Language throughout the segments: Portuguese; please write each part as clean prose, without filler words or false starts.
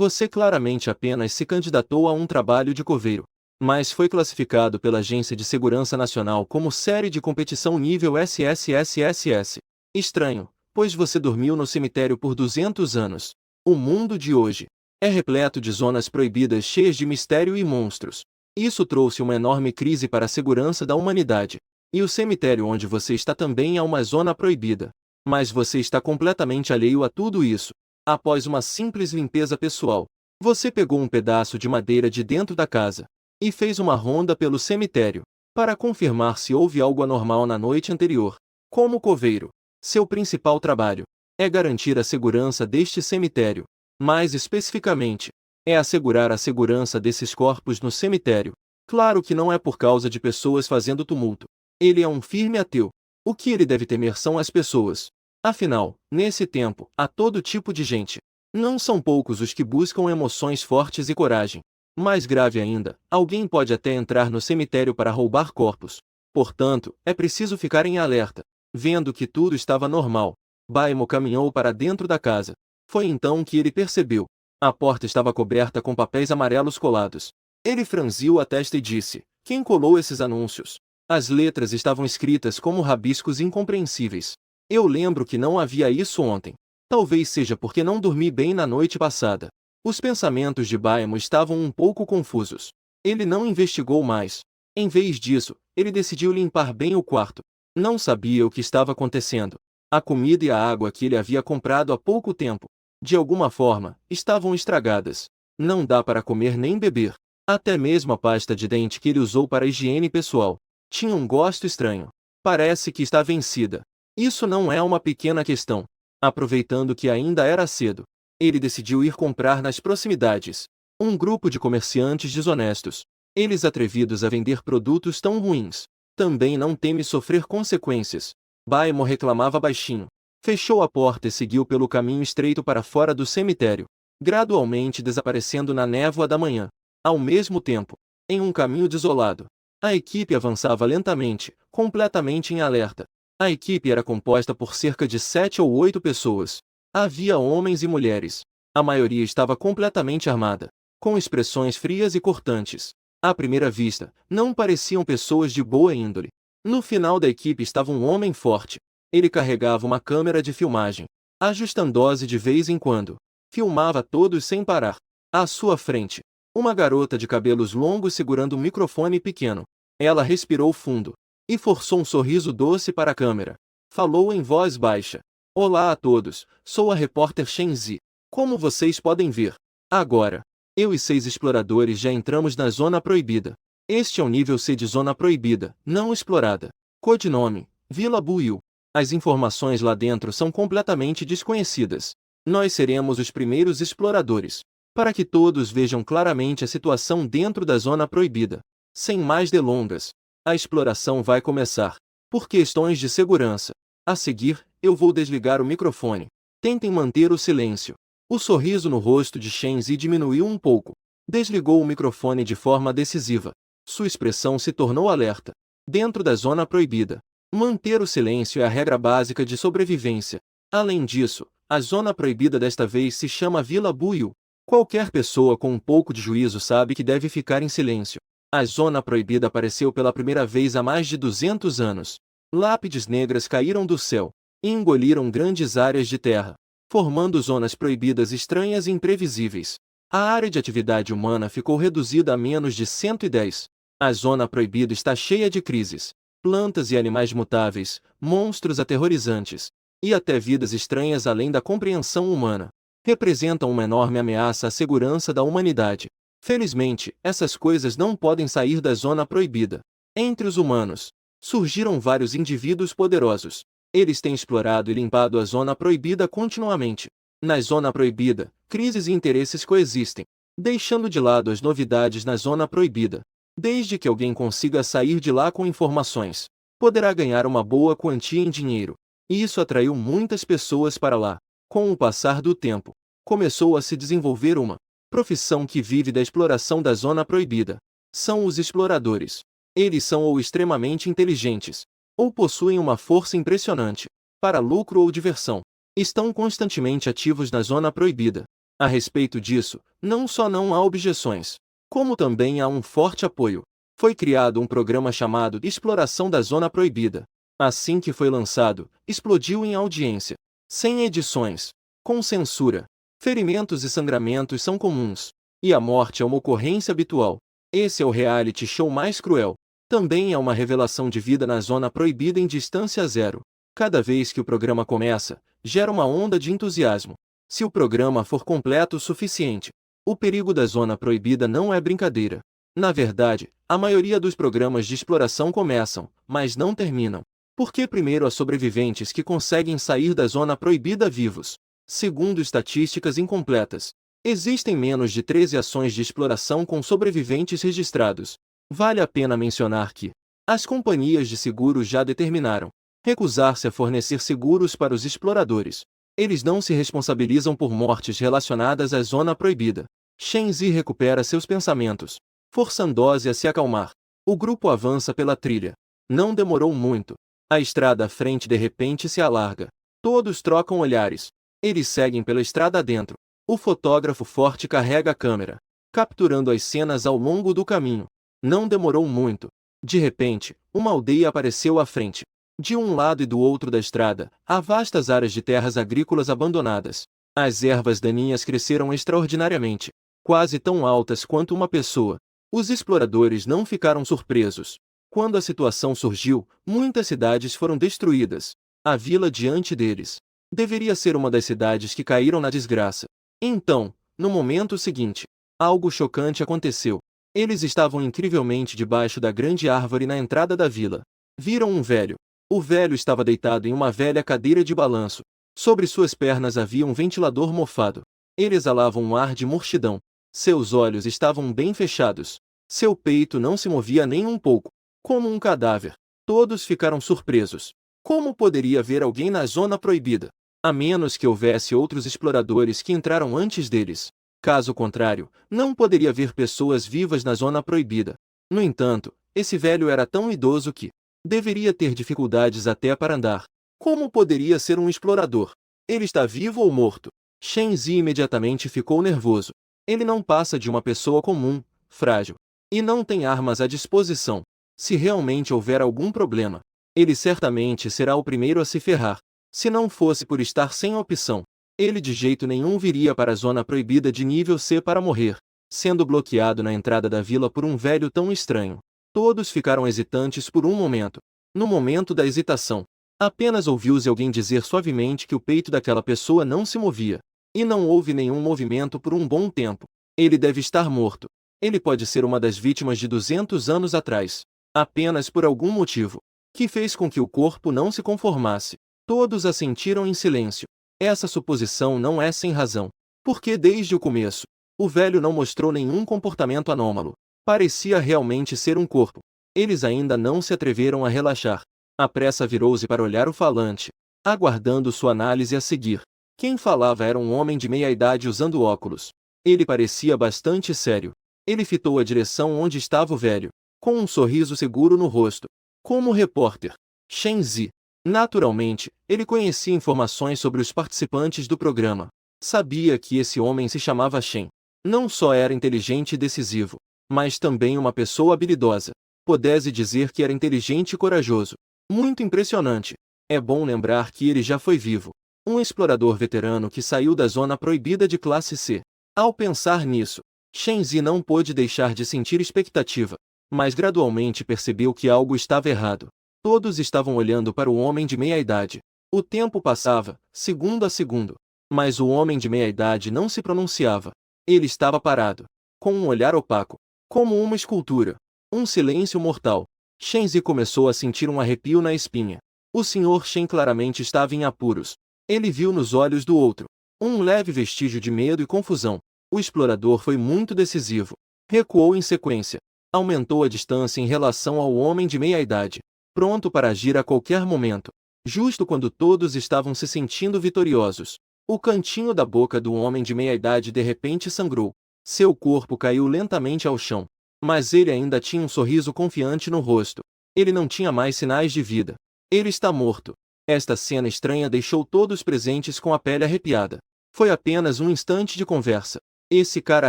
Você claramente apenas se candidatou a um trabalho de coveiro, mas foi classificado pela Agência de Segurança Nacional como série de competição nível SSSSS. Estranho, pois você dormiu no cemitério por 200 anos. O mundo de hoje é repleto de zonas proibidas cheias de mistério e monstros. Isso trouxe uma enorme crise para a segurança da humanidade. E o cemitério onde você está também é uma zona proibida. Mas você está completamente alheio a tudo isso. Após uma simples limpeza pessoal, você pegou um pedaço de madeira de dentro da casa e fez uma ronda pelo cemitério para confirmar se houve algo anormal na noite anterior. Como coveiro, seu principal trabalho é garantir a segurança deste cemitério. Mais especificamente, é assegurar a segurança desses corpos no cemitério. Claro que não é por causa de pessoas fazendo tumulto. Ele é um firme ateu. O que ele deve temer são as pessoas. Afinal, nesse tempo, há todo tipo de gente. Não são poucos os que buscam emoções fortes e coragem. Mais grave ainda, alguém pode até entrar no cemitério para roubar corpos. Portanto, é preciso ficar em alerta. Vendo que tudo estava normal, Baimo caminhou para dentro da casa. Foi então que ele percebeu. A porta estava coberta com papéis amarelos colados. Ele franziu a testa e disse: "Quem colou esses anúncios?" As letras estavam escritas como rabiscos incompreensíveis. Eu lembro que não havia isso ontem. Talvez seja porque não dormi bem na noite passada. Os pensamentos de Baimo estavam um pouco confusos. Ele não investigou mais. Em vez disso, ele decidiu limpar bem o quarto. Não sabia o que estava acontecendo. A comida e a água que ele havia comprado há pouco tempo, de alguma forma, estavam estragadas. Não dá para comer nem beber. Até mesmo a pasta de dente que ele usou para a higiene pessoal tinha um gosto estranho. Parece que está vencida. Isso não é uma pequena questão. Aproveitando que ainda era cedo, ele decidiu ir comprar nas proximidades. Um grupo de comerciantes desonestos. Eles atrevidos a vender produtos tão ruins. Também não teme sofrer consequências. Baimo reclamava baixinho. Fechou a porta e seguiu pelo caminho estreito para fora do cemitério, gradualmente desaparecendo na névoa da manhã. Ao mesmo tempo, em um caminho desolado, a equipe avançava lentamente, completamente em alerta. A equipe era composta por cerca de 7 ou 8 pessoas. Havia homens e mulheres. A maioria estava completamente armada, com expressões frias e cortantes. À primeira vista, não pareciam pessoas de boa índole. No final da equipe estava um homem forte. Ele carregava uma câmera de filmagem, ajustando-se de vez em quando. Filmava todos sem parar. À sua frente, uma garota de cabelos longos segurando um microfone pequeno. Ela respirou fundo e forçou um sorriso doce para a câmera. Falou em voz baixa: "Olá a todos, sou a repórter Shenzi. Como vocês podem ver, agora, eu e 6 exploradores já entramos na Zona Proibida. Este é o nível C de Zona Proibida, não explorada. Codinome: Vila Buiu. As informações lá dentro são completamente desconhecidas. Nós seremos os primeiros exploradores, para que todos vejam claramente a situação dentro da Zona Proibida. Sem mais delongas, a exploração vai começar. Por questões de segurança, a seguir, eu vou desligar o microfone. Tentem manter o silêncio." O sorriso no rosto de Shenzi diminuiu um pouco. Desligou o microfone de forma decisiva. Sua expressão se tornou alerta. Dentro da Zona Proibida, manter o silêncio é a regra básica de sobrevivência. Além disso, a Zona Proibida desta vez se chama Vila Buiu. Qualquer pessoa com um pouco de juízo sabe que deve ficar em silêncio. A Zona Proibida apareceu pela primeira vez há mais de 200 anos. Lápides negras caíram do céu e engoliram grandes áreas de terra, formando zonas proibidas estranhas e imprevisíveis. A área de atividade humana ficou reduzida a menos de 110. A Zona Proibida está cheia de crises. Plantas e animais mutáveis, monstros aterrorizantes, e até vidas estranhas além da compreensão humana, representam uma enorme ameaça à segurança da humanidade. Felizmente, essas coisas não podem sair da Zona Proibida. Entre os humanos, surgiram vários indivíduos poderosos. Eles têm explorado e limpado a Zona Proibida continuamente. Na Zona Proibida, crises e interesses coexistem, deixando de lado as novidades na Zona Proibida. Desde que alguém consiga sair de lá com informações, poderá ganhar uma boa quantia em dinheiro. E isso atraiu muitas pessoas para lá. Com o passar do tempo, começou a se desenvolver uma profissão que vive da exploração da Zona Proibida. São os exploradores. Eles são ou extremamente inteligentes, ou possuem uma força impressionante, para lucro ou diversão. Estão constantemente ativos na Zona Proibida. A respeito disso, não só não há objeções, como também há um forte apoio. Foi criado um programa chamado Exploração da Zona Proibida. Assim que foi lançado, explodiu em audiência. Sem edições, com censura. Ferimentos e sangramentos são comuns. E a morte é uma ocorrência habitual. Esse é o reality show mais cruel. Também é uma revelação de vida na zona proibida em distância zero. Cada vez que o programa começa, gera uma onda de entusiasmo. Se o programa for completo o suficiente, o perigo da zona proibida não é brincadeira. Na verdade, a maioria dos programas de exploração começam, mas não terminam. Porque primeiro há sobreviventes que conseguem sair da zona proibida vivos. Segundo estatísticas incompletas, existem menos de 13 ações de exploração com sobreviventes registrados. Vale a pena mencionar que as companhias de seguros já determinaram recusar-se a fornecer seguros para os exploradores. Eles não se responsabilizam por mortes relacionadas à zona proibida. Shenzi recupera seus pensamentos, forçando Ozzy a se acalmar. O grupo avança pela trilha. Não demorou muito. A estrada à frente de repente se alarga. Todos trocam olhares. Eles seguem pela estrada adentro. O fotógrafo forte carrega a câmera, capturando as cenas ao longo do caminho. Não demorou muito. De repente, uma aldeia apareceu à frente. De um lado e do outro da estrada, há vastas áreas de terras agrícolas abandonadas. As ervas daninhas cresceram extraordinariamente, quase tão altas quanto uma pessoa. Os exploradores não ficaram surpresos. Quando a situação surgiu, muitas cidades foram destruídas. A vila diante deles deveria ser uma das cidades que caíram na desgraça. Então, no momento seguinte, algo chocante aconteceu. Eles estavam incrivelmente debaixo da grande árvore na entrada da vila. Viram um velho. O velho estava deitado em uma velha cadeira de balanço. Sobre suas pernas havia um ventilador mofado. Ele exalava um ar de murchidão. Seus olhos estavam bem fechados. Seu peito não se movia nem um pouco. Como um cadáver. Todos ficaram surpresos. Como poderia haver alguém na zona proibida? A menos que houvesse outros exploradores que entraram antes deles. Caso contrário, não poderia haver pessoas vivas na zona proibida. No entanto, esse velho era tão idoso que deveria ter dificuldades até para andar. Como poderia ser um explorador? Ele está vivo ou morto? Shenzi imediatamente ficou nervoso. Ele não passa de uma pessoa comum, frágil, e não tem armas à disposição. Se realmente houver algum problema, ele certamente será o primeiro a se ferrar. Se não fosse por estar sem opção, ele de jeito nenhum viria para a zona proibida de nível C para morrer, sendo bloqueado na entrada da vila por um velho tão estranho. Todos ficaram hesitantes por um momento. No momento da hesitação, apenas ouviu-se alguém dizer suavemente que o peito daquela pessoa não se movia. E não houve nenhum movimento por um bom tempo. Ele deve estar morto. Ele pode ser uma das vítimas de 200 anos atrás. Apenas por algum motivo, que fez com que o corpo não se conformasse. Todos assentiram em silêncio. Essa suposição não é sem razão. Porque desde o começo, o velho não mostrou nenhum comportamento anômalo. Parecia realmente ser um corpo. Eles ainda não se atreveram a relaxar. A pressa virou-se para olhar o falante, aguardando sua análise a seguir. Quem falava era um homem de meia-idade usando óculos. Ele parecia bastante sério. Ele fitou a direção onde estava o velho, com um sorriso seguro no rosto. Como repórter, Shenzi. Naturalmente, ele conhecia informações sobre os participantes do programa. Sabia que esse homem se chamava Shen. Não só era inteligente e decisivo, mas também uma pessoa habilidosa. Pode-se dizer que era inteligente e corajoso. Muito impressionante. É bom lembrar que ele já foi vivo. Um explorador veterano que saiu da zona proibida de classe C. Ao pensar nisso, Shenzi não pôde deixar de sentir expectativa, mas gradualmente percebeu que algo estava errado. Todos estavam olhando para o homem de meia-idade. O tempo passava, segundo a segundo, mas o homem de meia-idade não se pronunciava. Ele estava parado, com um olhar opaco, como uma escultura. Um silêncio mortal. Shenzi começou a sentir um arrepio na espinha. O Sr. Shen claramente estava em apuros. Ele viu nos olhos do outro um leve vestígio de medo e confusão. O explorador foi muito decisivo. Recuou em sequência. Aumentou a distância em relação ao homem de meia-idade, pronto para agir a qualquer momento. Justo quando todos estavam se sentindo vitoriosos, o cantinho da boca do homem de meia-idade de repente sangrou. Seu corpo caiu lentamente ao chão. Mas ele ainda tinha um sorriso confiante no rosto. Ele não tinha mais sinais de vida. Ele está morto. Esta cena estranha deixou todos presentes com a pele arrepiada. Foi apenas um instante de conversa. Esse cara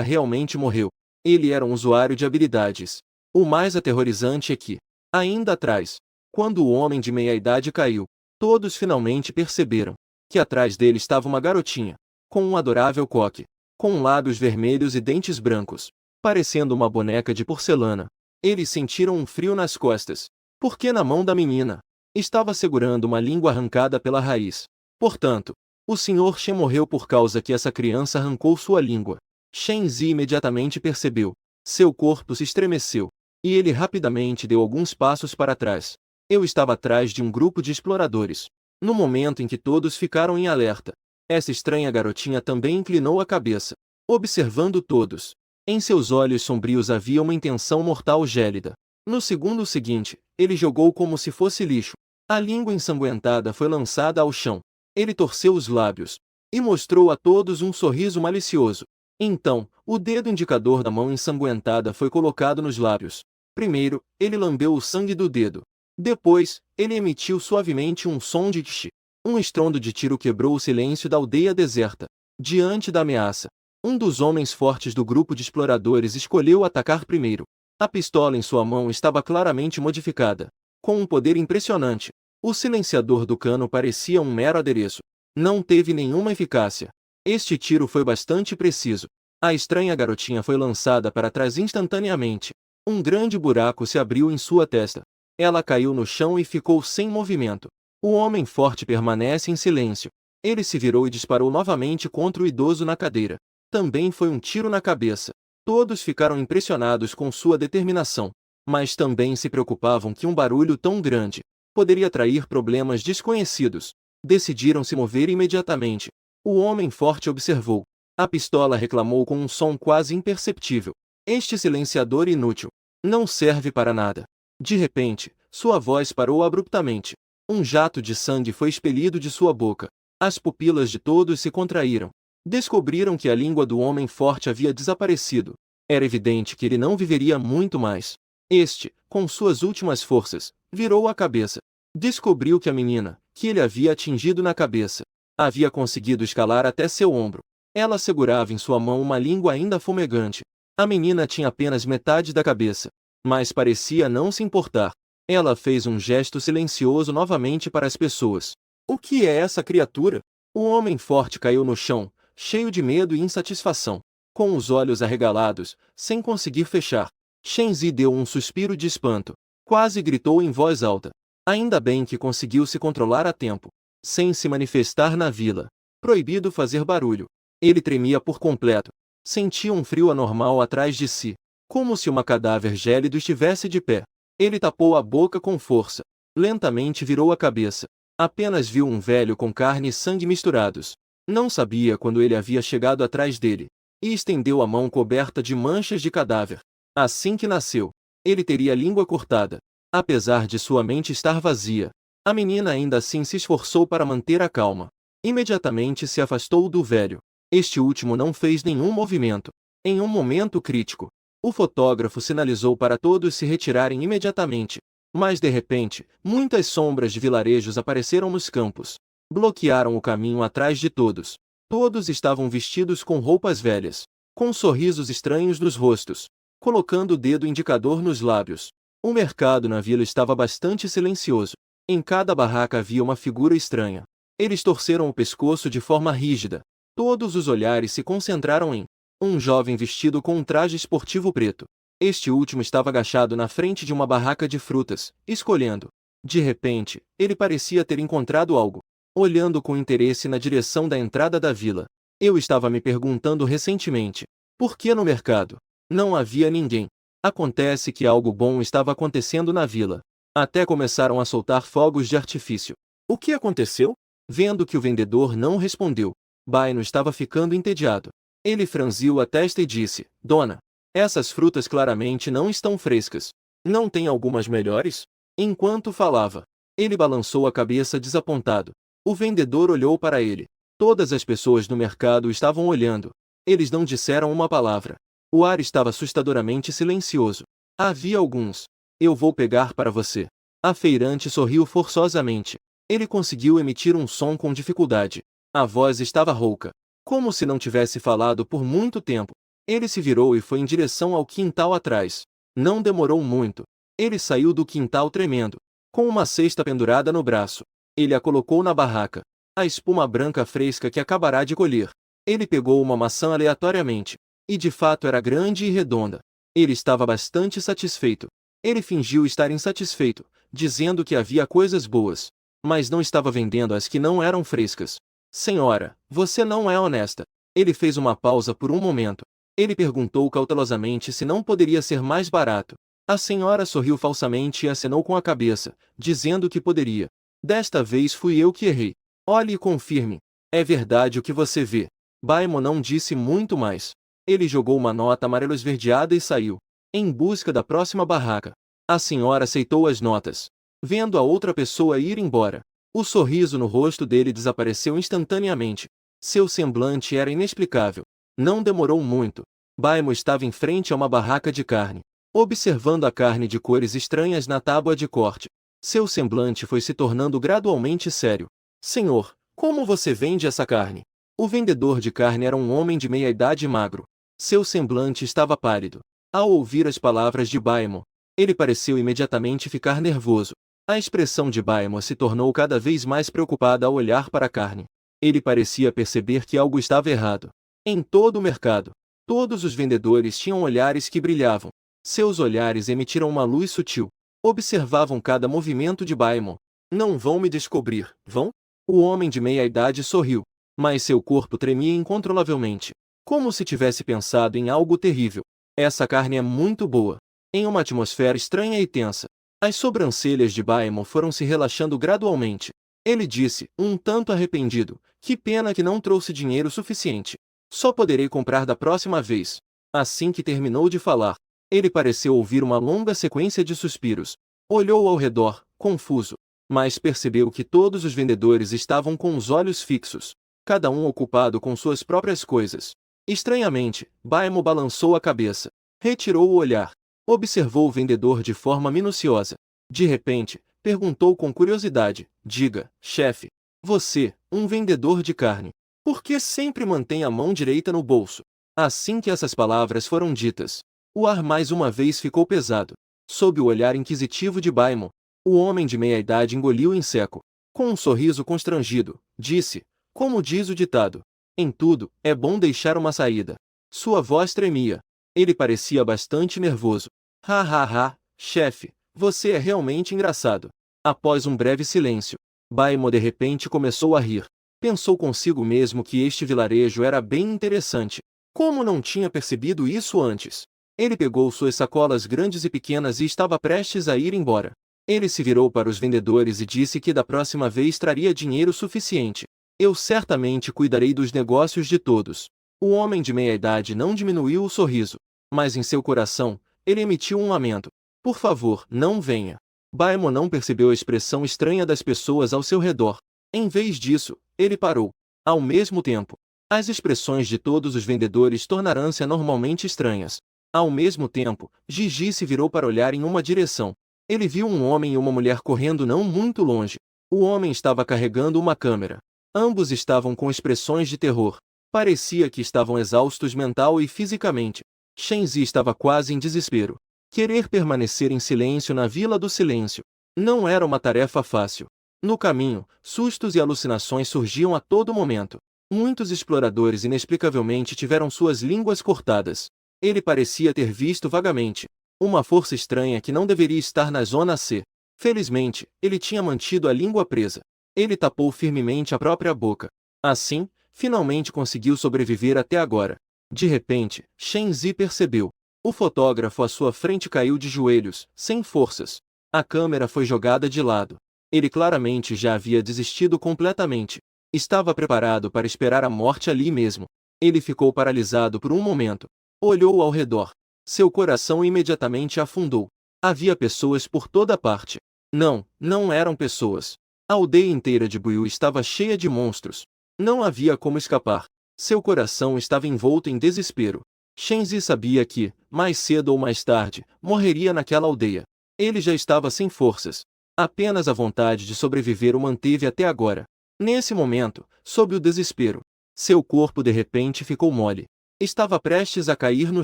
realmente morreu. Ele era um usuário de habilidades. O mais aterrorizante é que, ainda atrás, quando o homem de meia-idade caiu, todos finalmente perceberam que atrás dele estava uma garotinha, com um adorável coque, com lábios vermelhos e dentes brancos, parecendo uma boneca de porcelana. Eles sentiram um frio nas costas, porque na mão da menina estava segurando uma língua arrancada pela raiz. Portanto, o Sr. Shen morreu por causa que essa criança arrancou sua língua. Shen Zi imediatamente percebeu. Seu corpo se estremeceu, e ele rapidamente deu alguns passos para trás. Eu estava atrás de um grupo de exploradores. No momento em que todos ficaram em alerta, essa estranha garotinha também inclinou a cabeça, observando todos. Em seus olhos sombrios havia uma intenção mortal gélida. No segundo seguinte, ele jogou como se fosse lixo. A língua ensanguentada foi lançada ao chão. Ele torceu os lábios e mostrou a todos um sorriso malicioso. Então, o dedo indicador da mão ensanguentada foi colocado nos lábios. Primeiro, ele lambeu o sangue do dedo. Depois, ele emitiu suavemente um som de tchi. Um estrondo de tiro quebrou o silêncio da aldeia deserta. Diante da ameaça, um dos homens fortes do grupo de exploradores escolheu atacar primeiro. A pistola em sua mão estava claramente modificada, com um poder impressionante. O silenciador do cano parecia um mero adereço. Não teve nenhuma eficácia. Este tiro foi bastante preciso. A estranha garotinha foi lançada para trás instantaneamente. Um grande buraco se abriu em sua testa. Ela caiu no chão e ficou sem movimento. O homem forte permanece em silêncio. Ele se virou e disparou novamente contra o idoso na cadeira. Também foi um tiro na cabeça. Todos ficaram impressionados com sua determinação, mas também se preocupavam que um barulho tão grande poderia atrair problemas desconhecidos. Decidiram se mover imediatamente. O homem forte observou. A pistola reclamou com um som quase imperceptível. Este silenciador inútil não serve para nada. De repente, sua voz parou abruptamente. Um jato de sangue foi expelido de sua boca. As pupilas de todos se contraíram. Descobriram que a língua do homem forte havia desaparecido. Era evidente que ele não viveria muito mais. Este, com suas últimas forças, virou a cabeça. Descobriu que a menina, que ele havia atingido na cabeça, havia conseguido escalar até seu ombro. Ela segurava em sua mão uma língua ainda fumegante. A menina tinha apenas metade da cabeça, mas parecia não se importar. Ela fez um gesto silencioso novamente para as pessoas. O que é essa criatura? O homem forte caiu no chão, cheio de medo e insatisfação, com os olhos arregalados, sem conseguir fechar. Shen Zi deu um suspiro de espanto. Quase gritou em voz alta. Ainda bem que conseguiu se controlar a tempo. Sem se manifestar na vila. Proibido fazer barulho. Ele tremia por completo. Sentia um frio anormal atrás de si, como se uma cadáver gélido estivesse de pé. Ele tapou a boca com força. Lentamente virou a cabeça. Apenas viu um velho com carne e sangue misturados. Não sabia quando ele havia chegado atrás dele. E estendeu a mão coberta de manchas de cadáver. Assim que nasceu, ele teria a língua cortada. Apesar de sua mente estar vazia, a menina ainda assim se esforçou para manter a calma. Imediatamente se afastou do velho. Este último não fez nenhum movimento. Em um momento crítico, o fotógrafo sinalizou para todos se retirarem imediatamente. Mas de repente, muitas sombras de vilarejos apareceram nos campos. Bloquearam o caminho atrás de todos. Todos estavam vestidos com roupas velhas, com sorrisos estranhos nos rostos, colocando o dedo indicador nos lábios. O mercado na vila estava bastante silencioso. Em cada barraca havia uma figura estranha. Eles torceram o pescoço de forma rígida. Todos os olhares se concentraram em um jovem vestido com um traje esportivo preto. Este último estava agachado na frente de uma barraca de frutas, escolhendo. De repente, ele parecia ter encontrado algo. Olhando com interesse na direção da entrada da vila. Eu estava me perguntando recentemente, por que no mercado não havia ninguém? Acontece que algo bom estava acontecendo na vila. Até começaram a soltar fogos de artifício. O que aconteceu? Vendo que o vendedor não respondeu, Baino estava ficando entediado. Ele franziu a testa e disse, Dona, essas frutas claramente não estão frescas. Não tem algumas melhores? Enquanto falava, ele balançou a cabeça desapontado. O vendedor olhou para ele. Todas as pessoas no mercado estavam olhando. Eles não disseram uma palavra. O ar estava assustadoramente silencioso. Havia alguns. Eu vou pegar para você. A feirante sorriu forçosamente. Ele conseguiu emitir um som com dificuldade. A voz estava rouca. como se não tivesse falado por muito tempo. Ele se virou e foi em direção ao quintal atrás. Não demorou muito. Ele saiu do quintal tremendo, com uma cesta pendurada no braço. Ele a colocou na barraca. A espuma branca fresca que acabará de colher. Ele pegou uma maçã aleatoriamente. E de fato era grande e redonda. Ele estava bastante satisfeito. Ele fingiu estar insatisfeito, dizendo que havia coisas boas, mas não estava vendendo as que não eram frescas. Senhora, você não é honesta. Ele fez uma pausa por um momento. Ele perguntou cautelosamente se não poderia ser mais barato. A senhora sorriu falsamente e acenou com a cabeça, dizendo que poderia. Desta vez fui eu que errei. Olhe e confirme. É verdade o que você vê. Baimon não disse muito mais. Ele jogou uma nota amarelo esverdeada e saiu, em busca da próxima barraca. A senhora aceitou as notas, vendo a outra pessoa ir embora. O sorriso no rosto dele desapareceu instantaneamente. Seu semblante era inexplicável. Não demorou muito. Baimon estava em frente a uma barraca de carne, observando a carne de cores estranhas na tábua de corte. Seu semblante foi se tornando gradualmente sério. Senhor, como você vende essa carne? O vendedor de carne era um homem de meia-idade magro. Seu semblante estava pálido. Ao ouvir as palavras de Baimon, ele pareceu imediatamente ficar nervoso. A expressão de Baimon se tornou cada vez mais preocupada ao olhar para a carne. Ele parecia perceber que algo estava errado. Em todo o mercado, todos os vendedores tinham olhares que brilhavam. Seus olhares emitiram uma luz sutil. Observavam cada movimento de Baimon. Não vão me descobrir, vão? O homem de meia-idade sorriu, mas seu corpo tremia incontrolavelmente, como se tivesse pensado em algo terrível. Essa carne é muito boa. Em uma atmosfera estranha e tensa, as sobrancelhas de Baimon foram se relaxando gradualmente. Ele disse, um tanto arrependido, que pena que não trouxe dinheiro suficiente. Só poderei comprar da próxima vez. Assim que terminou de falar, ele pareceu ouvir uma longa sequência de suspiros. Olhou ao redor, confuso, mas percebeu que todos os vendedores estavam com os olhos fixos, cada um ocupado com suas próprias coisas. Estranhamente, Baimon balançou a cabeça, retirou o olhar, observou o vendedor de forma minuciosa. De repente, perguntou com curiosidade, diga, chefe, você, um vendedor de carne, por que sempre mantém a mão direita no bolso? Assim que essas palavras foram ditas, o ar mais uma vez ficou pesado. Sob o olhar inquisitivo de Baimon, o homem de meia-idade engoliu em seco. Com um sorriso constrangido, disse, como diz o ditado, em tudo, é bom deixar uma saída. Sua voz tremia. Ele parecia bastante nervoso. Ha ha ha, chefe, você é realmente engraçado. Após um breve silêncio, Baimon de repente começou a rir. Pensou consigo mesmo que este vilarejo era bem interessante. Como não tinha percebido isso antes? Ele pegou suas sacolas grandes e pequenas e estava prestes a ir embora. Ele se virou para os vendedores e disse que da próxima vez traria dinheiro suficiente. Eu certamente cuidarei dos negócios de todos. O homem de meia-idade não diminuiu o sorriso, mas em seu coração, ele emitiu um lamento. Por favor, não venha. Baimon não percebeu a expressão estranha das pessoas ao seu redor. Em vez disso, ele parou. Ao mesmo tempo, as expressões de todos os vendedores tornaram-se anormalmente estranhas. Ao mesmo tempo, Gigi se virou para olhar em uma direção. Ele viu um homem e uma mulher correndo não muito longe. O homem estava carregando uma câmera. Ambos estavam com expressões de terror. Parecia que estavam exaustos mental e fisicamente. Shenzi estava quase em desespero. Querer permanecer em silêncio na Vila do Silêncio não era uma tarefa fácil. No caminho, sustos e alucinações surgiam a todo momento. Muitos exploradores inexplicavelmente tiveram suas línguas cortadas. Ele parecia ter visto vagamente uma força estranha que não deveria estar na Zona C. Felizmente, ele tinha mantido a língua presa. Ele tapou firmemente a própria boca. Assim, finalmente conseguiu sobreviver até agora. De repente, Shenzi percebeu. O fotógrafo à sua frente caiu de joelhos, sem forças. A câmera foi jogada de lado. Ele claramente já havia desistido completamente. Estava preparado para esperar a morte ali mesmo. Ele ficou paralisado por um momento. Olhou ao redor. Seu coração imediatamente afundou. Havia pessoas por toda parte. Não, não eram pessoas. A aldeia inteira de Buiu estava cheia de monstros. Não havia como escapar. Seu coração estava envolto em desespero. Shenzi sabia que, mais cedo ou mais tarde, morreria naquela aldeia. Ele já estava sem forças. Apenas a vontade de sobreviver o manteve até agora. Nesse momento, sob o desespero, Seu corpo de repente ficou mole. Estava prestes a cair no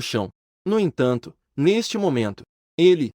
chão. No entanto, neste momento, ele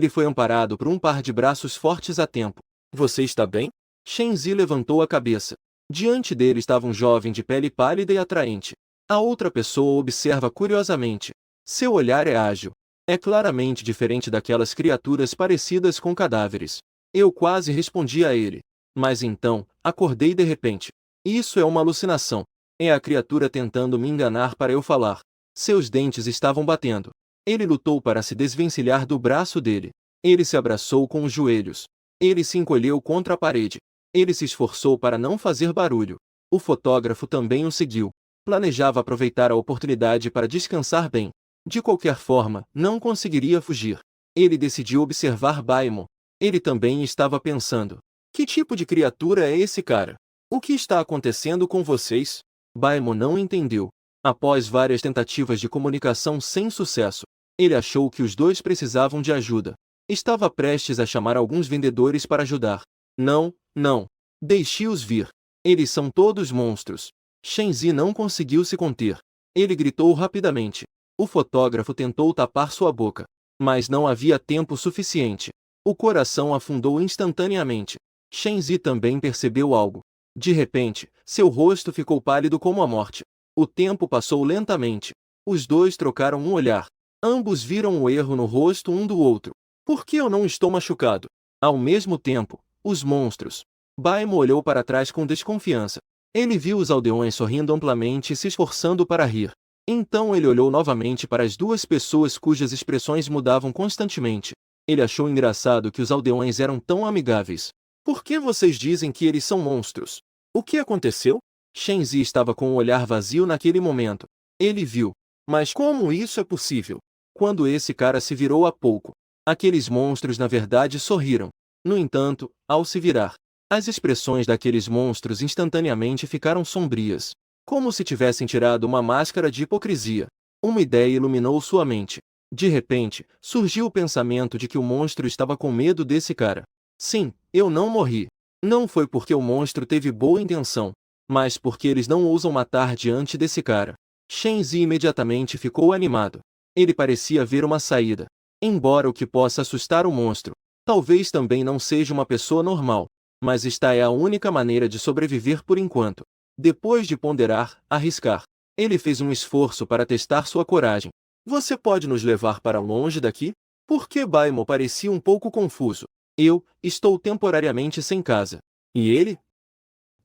foi amparado por um par de braços fortes a tempo. Você está bem? Shenzi levantou a cabeça. Diante dele estava um jovem de pele pálida e atraente. A outra pessoa o observa curiosamente. Seu olhar é ágil. É claramente diferente daquelas criaturas parecidas com cadáveres. Eu quase respondi a ele. Mas então, acordei de repente. Isso é uma alucinação. É a criatura tentando me enganar para eu falar. Seus dentes estavam batendo. Ele lutou para se desvencilhar do braço dele. Ele se abraçou com os joelhos. Ele se encolheu contra a parede. Ele se esforçou para não fazer barulho. O fotógrafo também o seguiu. Planejava aproveitar a oportunidade para descansar bem. De qualquer forma, não conseguiria fugir. Ele decidiu observar Baimon. Ele também estava pensando. Que tipo de criatura é esse cara? O que está acontecendo com vocês? Baimon não entendeu. Após várias tentativas de comunicação sem sucesso, ele achou que os dois precisavam de ajuda. Estava prestes a chamar alguns vendedores para ajudar. Não, não. Deixe-os vir. Eles são todos monstros. Shenzi não conseguiu se conter. Ele gritou rapidamente. O fotógrafo tentou tapar sua boca. Mas não havia tempo suficiente. O coração afundou instantaneamente. Shenzi também percebeu algo. De repente, seu rosto ficou pálido como a morte. O tempo passou lentamente. Os dois trocaram um olhar. Ambos viram o erro no rosto um do outro. Por que eu não estou machucado? Ao mesmo tempo, os monstros. Baimon olhou para trás com desconfiança. Ele viu os aldeões sorrindo amplamente e se esforçando para rir. Então ele olhou novamente para as duas pessoas cujas expressões mudavam constantemente. Ele achou engraçado que os aldeões eram tão amigáveis. Por que vocês dizem que eles são monstros? O que aconteceu? Shenzi estava com o olhar vazio naquele momento. Ele viu. Mas como isso é possível? Quando esse cara se virou há pouco, aqueles monstros na verdade sorriram. No entanto, ao se virar, as expressões daqueles monstros instantaneamente ficaram sombrias, como se tivessem tirado uma máscara de hipocrisia. Uma ideia iluminou sua mente. De repente, surgiu o pensamento de que o monstro estava com medo desse cara. Sim, eu não morri. Não foi porque o monstro teve boa intenção, mas porque eles não ousam matar diante desse cara. Shenzi imediatamente ficou animado. Ele parecia ver uma saída. Embora o que possa assustar o monstro, talvez também não seja uma pessoa normal. Mas esta é a única maneira de sobreviver por enquanto. Depois de ponderar, arriscar, ele fez um esforço para testar sua coragem. Você pode nos levar para longe daqui? Por que Baimon parecia um pouco confuso? Eu estou temporariamente sem casa. E ele?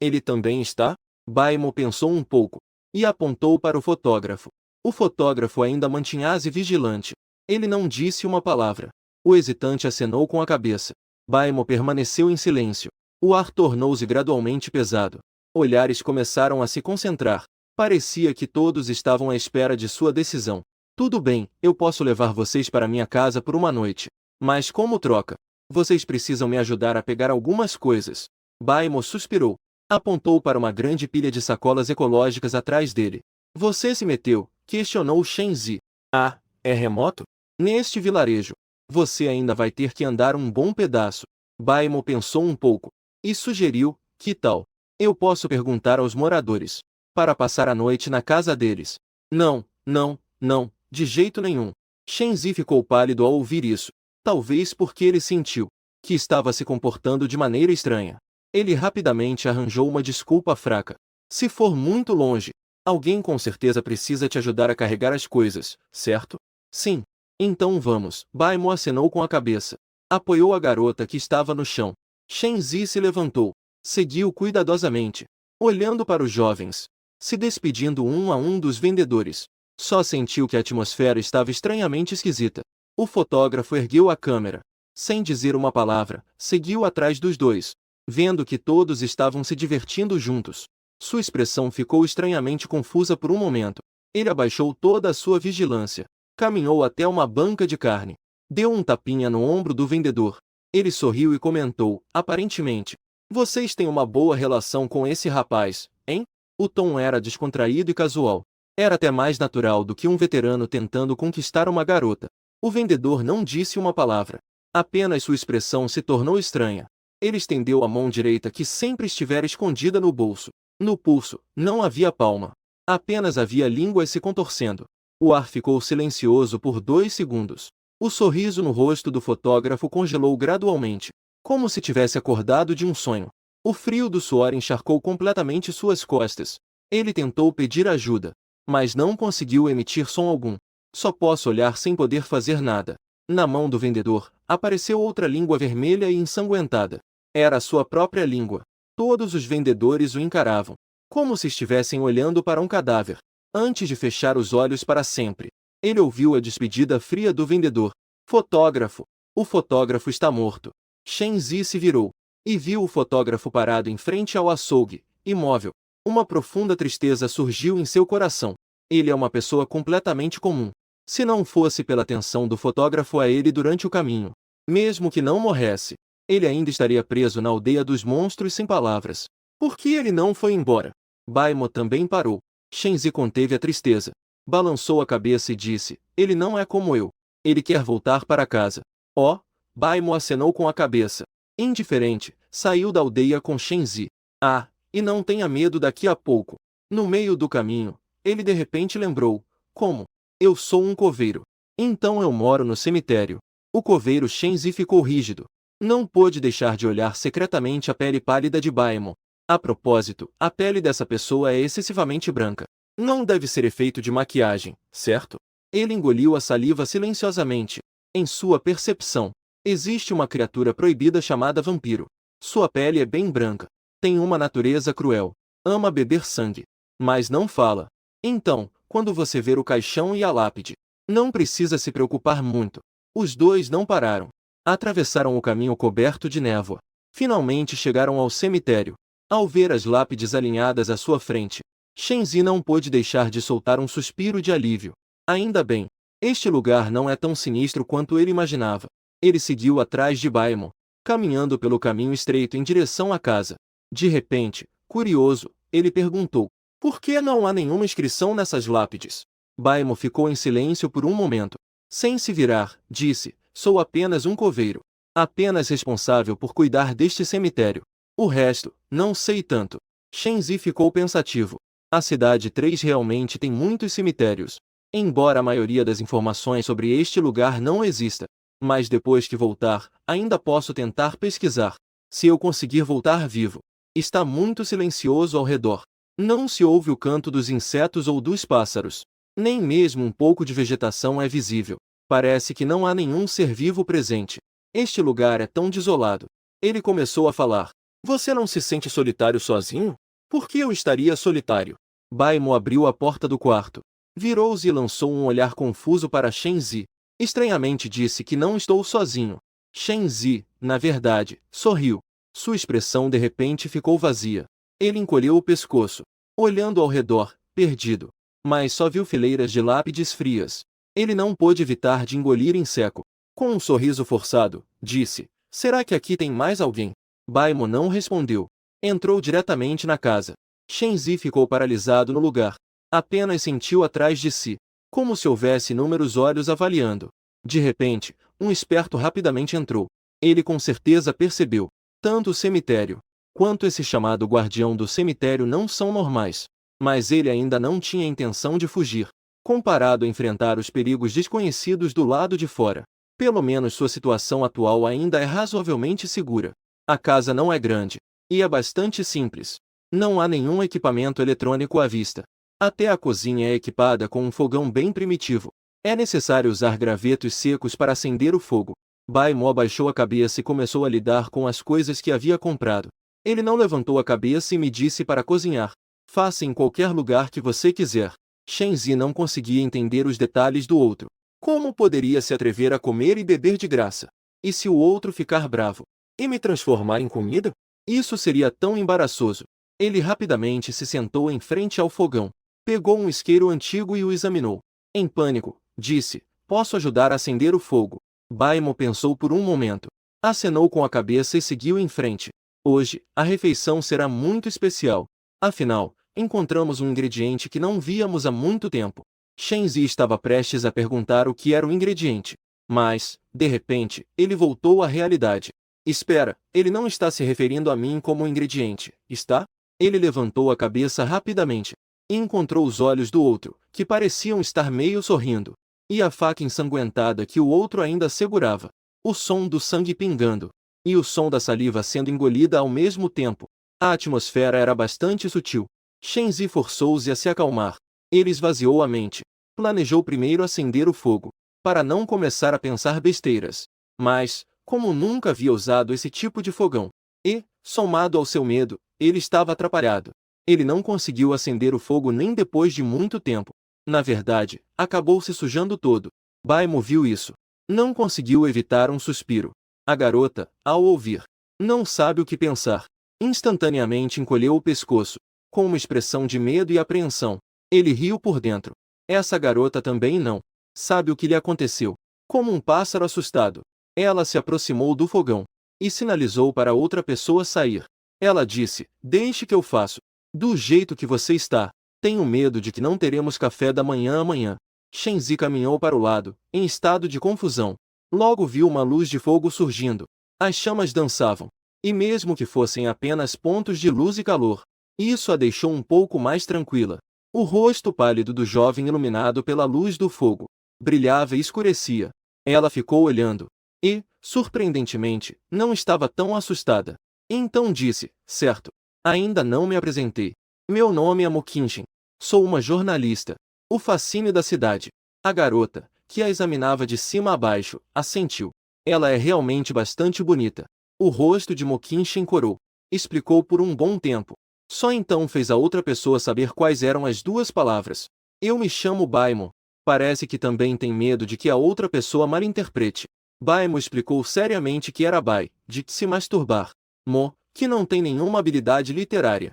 Ele também está? Baimon pensou um pouco e apontou para o fotógrafo. O fotógrafo ainda mantinha-se vigilante. Ele não disse uma palavra. O hesitante acenou com a cabeça. Baimon permaneceu em silêncio. O ar tornou-se gradualmente pesado. Olhares começaram a se concentrar. Parecia que todos estavam à espera de sua decisão. Tudo bem, eu posso levar vocês para minha casa por uma noite. Mas como troca? Vocês precisam me ajudar a pegar algumas coisas. Baimon suspirou. Apontou para uma grande pilha de sacolas ecológicas atrás dele. Você se meteu? Questionou Shenzi. Ah, é remoto? Neste vilarejo. Você ainda vai ter que andar um bom pedaço. Baimon pensou um pouco e sugeriu, que tal? Eu posso perguntar aos moradores para passar a noite na casa deles. Não, não, não, de jeito nenhum. Shenzi ficou pálido ao ouvir isso. Talvez porque ele sentiu que estava se comportando de maneira estranha. Ele rapidamente arranjou uma desculpa fraca. Se for muito longe, alguém com certeza precisa te ajudar a carregar as coisas, certo? Sim. Então vamos. Baimon acenou com a cabeça. Apoiou a garota que estava no chão. Shenzi se levantou. Seguiu cuidadosamente, olhando para os jovens, se despedindo um a um dos vendedores. Só sentiu que a atmosfera estava estranhamente esquisita. O fotógrafo ergueu a câmera. Sem dizer uma palavra, seguiu atrás dos dois, vendo que todos estavam se divertindo juntos. Sua expressão ficou estranhamente confusa por um momento. Ele abaixou toda a sua vigilância. Caminhou até uma banca de carne. Deu um tapinha no ombro do vendedor. Ele sorriu e comentou, aparentemente. Vocês têm uma boa relação com esse rapaz, hein? O tom era descontraído e casual. Era até mais natural do que um veterano tentando conquistar uma garota. O vendedor não disse uma palavra. Apenas sua expressão se tornou estranha. Ele estendeu a mão direita que sempre estivera escondida no bolso. No pulso, não havia palma. Apenas havia línguas se contorcendo. O ar ficou silencioso por 2 segundos. O sorriso no rosto do fotógrafo congelou gradualmente, como se tivesse acordado de um sonho. O frio do suor encharcou completamente suas costas. Ele tentou pedir ajuda, mas não conseguiu emitir som algum. Só posso olhar sem poder fazer nada. Na mão do vendedor, apareceu outra língua vermelha e ensanguentada. Era a sua própria língua. Todos os vendedores o encaravam, como se estivessem olhando para um cadáver. Antes de fechar os olhos para sempre, ele ouviu a despedida fria do vendedor. Fotógrafo. O fotógrafo está morto. Shen Zi se virou e viu o fotógrafo parado em frente ao açougue, imóvel. Uma profunda tristeza surgiu em seu coração. Ele é uma pessoa completamente comum. Se não fosse pela atenção do fotógrafo a ele durante o caminho, mesmo que não morresse, ele ainda estaria preso na aldeia dos monstros sem palavras. Por que ele não foi embora? Baimo também parou. Shen Zi conteve a tristeza. Balançou a cabeça e disse, ele não é como eu. Ele quer voltar para casa. Oh! Baimo acenou com a cabeça. Indiferente, saiu da aldeia com Shen Zi. Ah, e não tenha medo daqui a pouco. No meio do caminho, ele de repente lembrou. Como? Eu sou um coveiro. Então eu moro no cemitério. O coveiro Shen Zi ficou rígido. Não pôde deixar de olhar secretamente a pele pálida de Baimo. A propósito, a pele dessa pessoa é excessivamente branca. Não deve ser efeito de maquiagem, certo? Ele engoliu a saliva silenciosamente. Em sua percepção, existe uma criatura proibida chamada vampiro. Sua pele é bem branca. Tem uma natureza cruel. Ama beber sangue. Mas não fala. Então, quando você ver o caixão e a lápide, não precisa se preocupar muito. Os dois não pararam. Atravessaram o caminho coberto de névoa. Finalmente chegaram ao cemitério. Ao ver as lápides alinhadas à sua frente, Shen Zi não pôde deixar de soltar um suspiro de alívio. Ainda bem. Este lugar não é tão sinistro quanto ele imaginava. Ele seguiu atrás de Baimo, caminhando pelo caminho estreito em direção à casa. De repente, curioso, ele perguntou, por que não há nenhuma inscrição nessas lápides? Baimo ficou em silêncio por um momento. Sem se virar, disse, sou apenas um coveiro. Apenas responsável por cuidar deste cemitério. O resto, não sei tanto. Shen Zi ficou pensativo. A cidade 3 realmente tem muitos cemitérios. Embora a maioria das informações sobre este lugar não exista. Mas depois que voltar, ainda posso tentar pesquisar. Se eu conseguir voltar vivo. Está muito silencioso ao redor. Não se ouve o canto dos insetos ou dos pássaros. Nem mesmo um pouco de vegetação é visível. Parece que não há nenhum ser vivo presente. Este lugar é tão desolado. Ele começou a falar. Você não se sente solitário sozinho? Por que eu estaria solitário? Baimo abriu a porta do quarto. Virou-se e lançou um olhar confuso para Shen Zi. Estranhamente disse que não estou sozinho. Shen Zi, na verdade, sorriu. Sua expressão de repente ficou vazia. Ele encolheu o pescoço, olhando ao redor, perdido. Mas só viu fileiras de lápides frias. Ele não pôde evitar de engolir em seco. Com um sorriso forçado, disse, será que aqui tem mais alguém? Baimo não respondeu. Entrou diretamente na casa. Shen Zi ficou paralisado no lugar. Apenas sentiu atrás de si, como se houvesse inúmeros olhos avaliando. De repente, um esperto rapidamente entrou. Ele com certeza percebeu. Tanto o cemitério, quanto esse chamado guardião do cemitério não são normais. Mas ele ainda não tinha intenção de fugir. Comparado a enfrentar os perigos desconhecidos do lado de fora, pelo menos sua situação atual ainda é razoavelmente segura. A casa não é grande, e é bastante simples. Não há nenhum equipamento eletrônico à vista. Até a cozinha é equipada com um fogão bem primitivo. É necessário usar gravetos secos para acender o fogo. Baimo abaixou a cabeça e começou a lidar com as coisas que havia comprado. Ele não levantou a cabeça e me disse para cozinhar. Faça em qualquer lugar que você quiser. Shen Zi não conseguia entender os detalhes do outro. Como poderia se atrever a comer e beber de graça? E se o outro ficar bravo? E me transformar em comida? Isso seria tão embaraçoso. Ele rapidamente se sentou em frente ao fogão. Pegou um isqueiro antigo e o examinou. Em pânico, disse, posso ajudar a acender o fogo. Baimo pensou por um momento. Acenou com a cabeça e seguiu em frente. Hoje, a refeição será muito especial. Afinal, encontramos um ingrediente que não víamos há muito tempo. Shen Zi estava prestes a perguntar o que era o ingrediente. Mas, de repente, ele voltou à realidade. Espera, ele não está se referindo a mim como ingrediente, está? Ele levantou a cabeça rapidamente e encontrou os olhos do outro, que pareciam estar meio sorrindo, e a faca ensanguentada que o outro ainda segurava. O som do sangue pingando e o som da saliva sendo engolida ao mesmo tempo. A atmosfera era bastante sutil. Shenzi forçou-se a se acalmar. Ele esvaziou a mente. Planejou primeiro acender o fogo, para não começar a pensar besteiras. Mas, como nunca havia usado esse tipo de fogão, e, somado ao seu medo, ele estava atrapalhado. Ele não conseguiu acender o fogo nem depois de muito tempo. Na verdade, acabou se sujando todo. Baimo viu isso. Não conseguiu evitar um suspiro. A garota, ao ouvir, não sabe o que pensar. Instantaneamente encolheu o pescoço, com uma expressão de medo e apreensão. Ele riu por dentro. Essa garota também não sabe o que lhe aconteceu. Como um pássaro assustado, ela se aproximou do fogão e sinalizou para outra pessoa sair. Ela disse: "Deixe que eu faço. Do jeito que você está, tenho medo de que não teremos café da manhã amanhã." Shenzi caminhou para o lado, em estado de confusão. Logo viu uma luz de fogo surgindo. As chamas dançavam. E mesmo que fossem apenas pontos de luz e calor, isso a deixou um pouco mais tranquila. O rosto pálido do jovem iluminado pela luz do fogo brilhava e escurecia. Ela ficou olhando. E, surpreendentemente, não estava tão assustada. Então disse: "Certo. Ainda não me apresentei. Meu nome é Mokinshin. Sou uma jornalista. O fascínio da cidade." A garota, que a examinava de cima a baixo, assentiu. "Ela é realmente bastante bonita." O rosto de Mokinshin corou. Explicou por um bom tempo. Só então fez a outra pessoa saber quais eram as duas palavras. "Eu me chamo Baimo." Parece que também tem medo de que a outra pessoa malinterprete. Baimo explicou seriamente que era Bai, de se masturbar. Mo, que não tem nenhuma habilidade literária.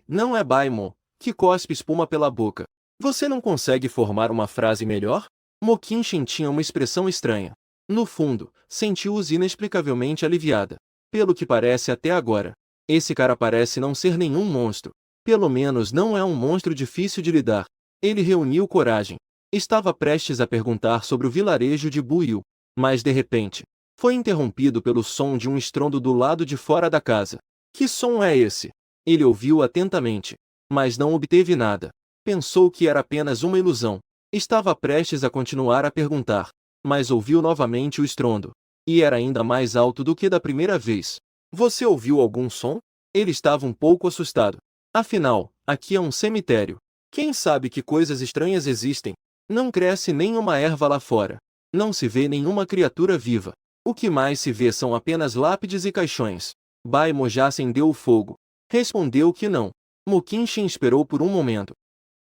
Não é Baimo, que cospe espuma pela boca. Você não consegue formar uma frase melhor? Mokinshin tinha uma expressão estranha. No fundo, sentiu-se inexplicavelmente aliviada. Pelo que parece até agora, esse cara parece não ser nenhum monstro. Pelo menos não é um monstro difícil de lidar. Ele reuniu coragem. Estava prestes a perguntar sobre o vilarejo de Buiu, mas de repente, foi interrompido pelo som de um estrondo do lado de fora da casa. Que som é esse? Ele ouviu atentamente, mas não obteve nada. Pensou que era apenas uma ilusão. Estava prestes a continuar a perguntar, mas ouviu novamente o estrondo. E era ainda mais alto do que da primeira vez. "Você ouviu algum som?" Ele estava um pouco assustado. Afinal, aqui é um cemitério. Quem sabe que coisas estranhas existem? Não cresce nenhuma erva lá fora. Não se vê nenhuma criatura viva. O que mais se vê são apenas lápides e caixões. Baimo já acendeu o fogo. Respondeu que não. Mokinshin esperou por um momento.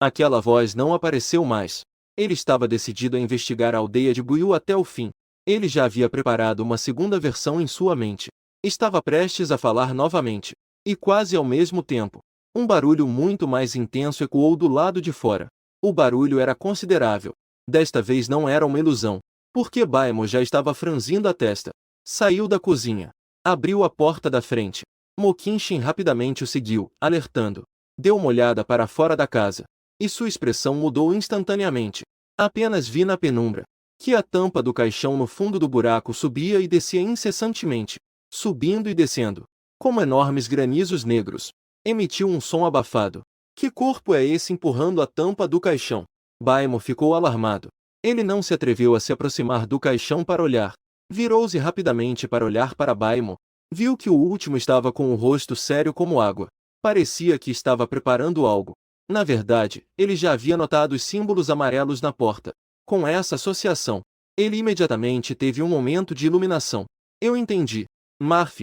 Aquela voz não apareceu mais. Ele estava decidido a investigar a aldeia de Buiu até o fim. Ele já havia preparado uma segunda versão em sua mente. Estava prestes a falar novamente. E quase ao mesmo tempo, um barulho muito mais intenso ecoou do lado de fora. O barulho era considerável. Desta vez não era uma ilusão, porque Baimo já estava franzindo a testa. Saiu da cozinha. Abriu a porta da frente. Mokinshin rapidamente o seguiu, alertando. Deu uma olhada para fora da casa. E sua expressão mudou instantaneamente. Apenas vi na penumbra que a tampa do caixão no fundo do buraco subia e descia incessantemente, subindo e descendo, como enormes granizos negros. Emitiu um som abafado. Que corpo é esse empurrando a tampa do caixão? Baimo ficou alarmado. Ele não se atreveu a se aproximar do caixão para olhar. Virou-se rapidamente para olhar para Baimo. Viu que o último estava com o rosto sério como água. Parecia que estava preparando algo. Na verdade, ele já havia notado os símbolos amarelos na porta. Com essa associação, ele imediatamente teve um momento de iluminação. Eu entendi. Marf.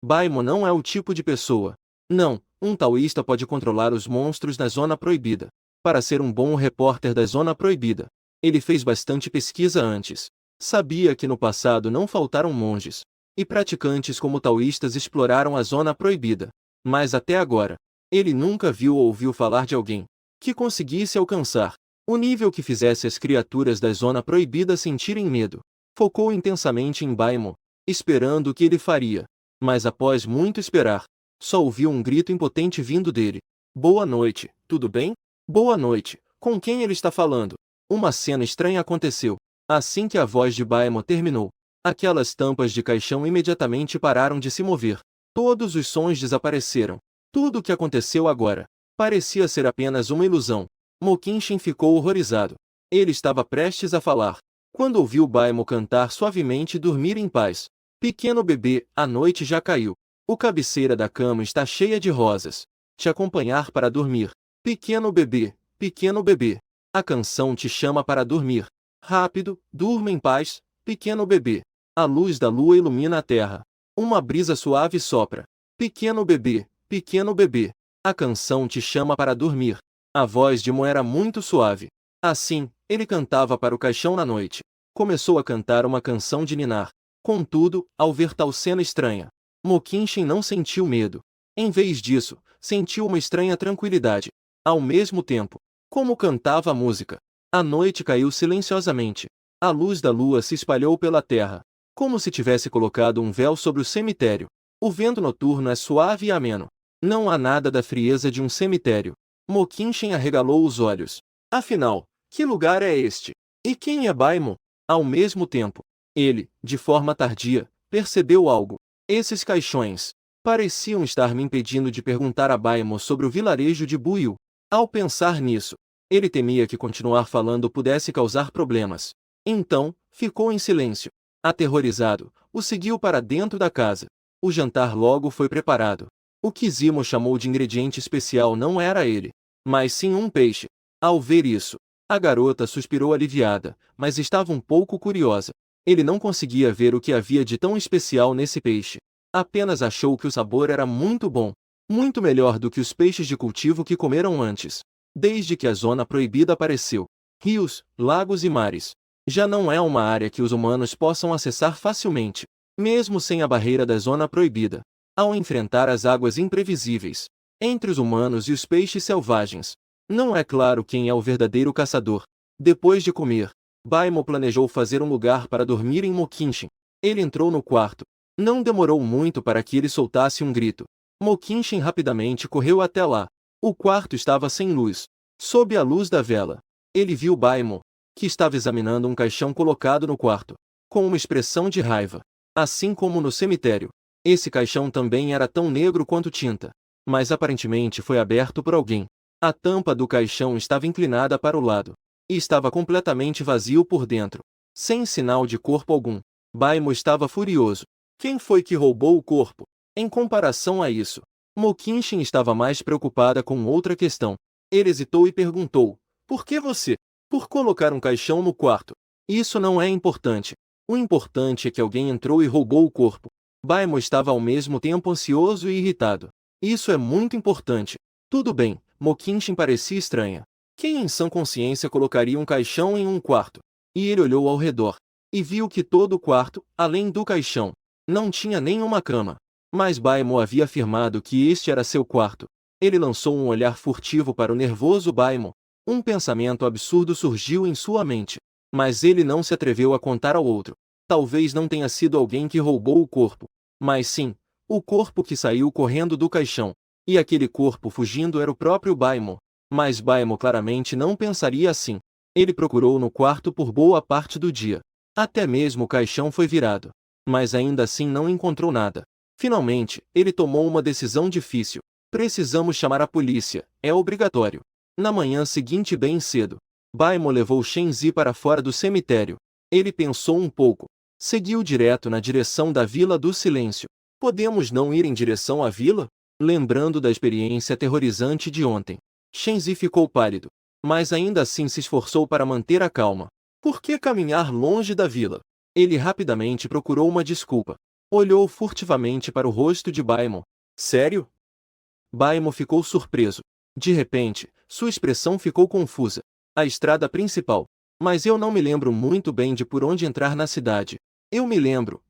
Baimo não é o tipo de pessoa. Não, um taoísta pode controlar os monstros da Zona Proibida. Para ser um bom repórter da Zona Proibida, ele fez bastante pesquisa antes. Sabia que no passado não faltaram monges e praticantes como taoístas exploraram a Zona Proibida. Mas até agora, ele nunca viu ou ouviu falar de alguém que conseguisse alcançar o nível que fizesse as criaturas da Zona Proibida sentirem medo. Focou intensamente em Baimo, esperando o que ele faria. Mas após muito esperar, só ouviu um grito impotente vindo dele. "Boa noite, tudo bem?" "Boa noite, com quem ele está falando?" Uma cena estranha aconteceu. Assim que a voz de Baimo terminou, aquelas tampas de caixão imediatamente pararam de se mover. Todos os sons desapareceram. Tudo o que aconteceu agora parecia ser apenas uma ilusão. Mokinshin ficou horrorizado. Ele estava prestes a falar, quando ouviu Baimo cantar suavemente e dormir em paz. Pequeno bebê, a noite já caiu. O cabeceira da cama está cheia de rosas. Te acompanhar para dormir. Pequeno bebê, a canção te chama para dormir. Rápido, durma em paz, pequeno bebê. A luz da lua ilumina a terra. Uma brisa suave sopra. Pequeno bebê, a canção te chama para dormir. A voz de Mo era muito suave. Assim, ele cantava para o caixão na noite. Começou a cantar uma canção de ninar. Contudo, ao ver tal cena estranha, Mokinshin não sentiu medo. Em vez disso, sentiu uma estranha tranquilidade. Ao mesmo tempo, como cantava a música, a noite caiu silenciosamente. A luz da lua se espalhou pela terra, como se tivesse colocado um véu sobre o cemitério. O vento noturno é suave e ameno. Não há nada da frieza de um cemitério. Mokinshin arregalou os olhos. Afinal, que lugar é este? E quem é Baimo? Ao mesmo tempo, ele, de forma tardia, percebeu algo. Esses caixões pareciam estar me impedindo de perguntar a Baimo sobre o vilarejo de Buiu. Ao pensar nisso, ele temia que continuar falando pudesse causar problemas. Então, ficou em silêncio. Aterrorizado, o seguiu para dentro da casa. O jantar logo foi preparado. O que Zimo chamou de ingrediente especial não era ele, mas sim um peixe. Ao ver isso, a garota suspirou aliviada, mas estava um pouco curiosa. Ele não conseguia ver o que havia de tão especial nesse peixe. Apenas achou que o sabor era muito bom, muito melhor do que os peixes de cultivo que comeram antes. Desde que a zona proibida apareceu, rios, lagos e mares já não é uma área que os humanos possam acessar facilmente, mesmo sem a barreira da zona proibida. Ao enfrentar as águas imprevisíveis entre os humanos e os peixes selvagens, não é claro quem é o verdadeiro caçador. Depois de comer, Baimo planejou fazer um lugar para dormir em Mokinshin. Ele entrou no quarto. Não demorou muito para que ele soltasse um grito. Mokinshin rapidamente correu até lá. O quarto estava sem luz. Sob a luz da vela, ele viu Baimo, que estava examinando um caixão colocado no quarto, com uma expressão de raiva. Assim como no cemitério, esse caixão também era tão negro quanto tinta, mas aparentemente foi aberto por alguém. A tampa do caixão estava inclinada para o lado, e estava completamente vazio por dentro, sem sinal de corpo algum. Baimo estava furioso. Quem foi que roubou o corpo? Em comparação a isso, Mokinshin estava mais preocupada com outra questão. Ele hesitou e perguntou: por que você? Por colocar um caixão no quarto. Isso não é importante. O importante é que alguém entrou e roubou o corpo. Baimo estava ao mesmo tempo ansioso e irritado. Isso é muito importante. Tudo bem, Mokinshin parecia estranha. Quem em sã consciência colocaria um caixão em um quarto? E ele olhou ao redor, e viu que todo o quarto, além do caixão, não tinha nenhuma cama. Mas Baimo havia afirmado que este era seu quarto. Ele lançou um olhar furtivo para o nervoso Baimo. Um pensamento absurdo surgiu em sua mente, mas ele não se atreveu a contar ao outro. Talvez não tenha sido alguém que roubou o corpo, mas sim, o corpo que saiu correndo do caixão. E aquele corpo fugindo era o próprio Baimo. Mas Baimo claramente não pensaria assim. Ele procurou no quarto por boa parte do dia. Até mesmo o caixão foi virado. Mas ainda assim não encontrou nada. Finalmente, ele tomou uma decisão difícil. Precisamos chamar a polícia, é obrigatório. Na manhã seguinte bem cedo, Baimo levou Shenzi para fora do cemitério. Ele pensou um pouco. Seguiu direto na direção da Vila do Silêncio. Podemos não ir em direção à vila? Lembrando da experiência aterrorizante de ontem, Shenzi ficou pálido, mas ainda assim se esforçou para manter a calma. Por que caminhar longe da vila? Ele rapidamente procurou uma desculpa. Olhou furtivamente para o rosto de Baimo. Sério? Baimo ficou surpreso. De repente, sua expressão ficou confusa. A estrada principal. Mas eu não me lembro muito bem de por onde entrar na cidade. Eu me lembro.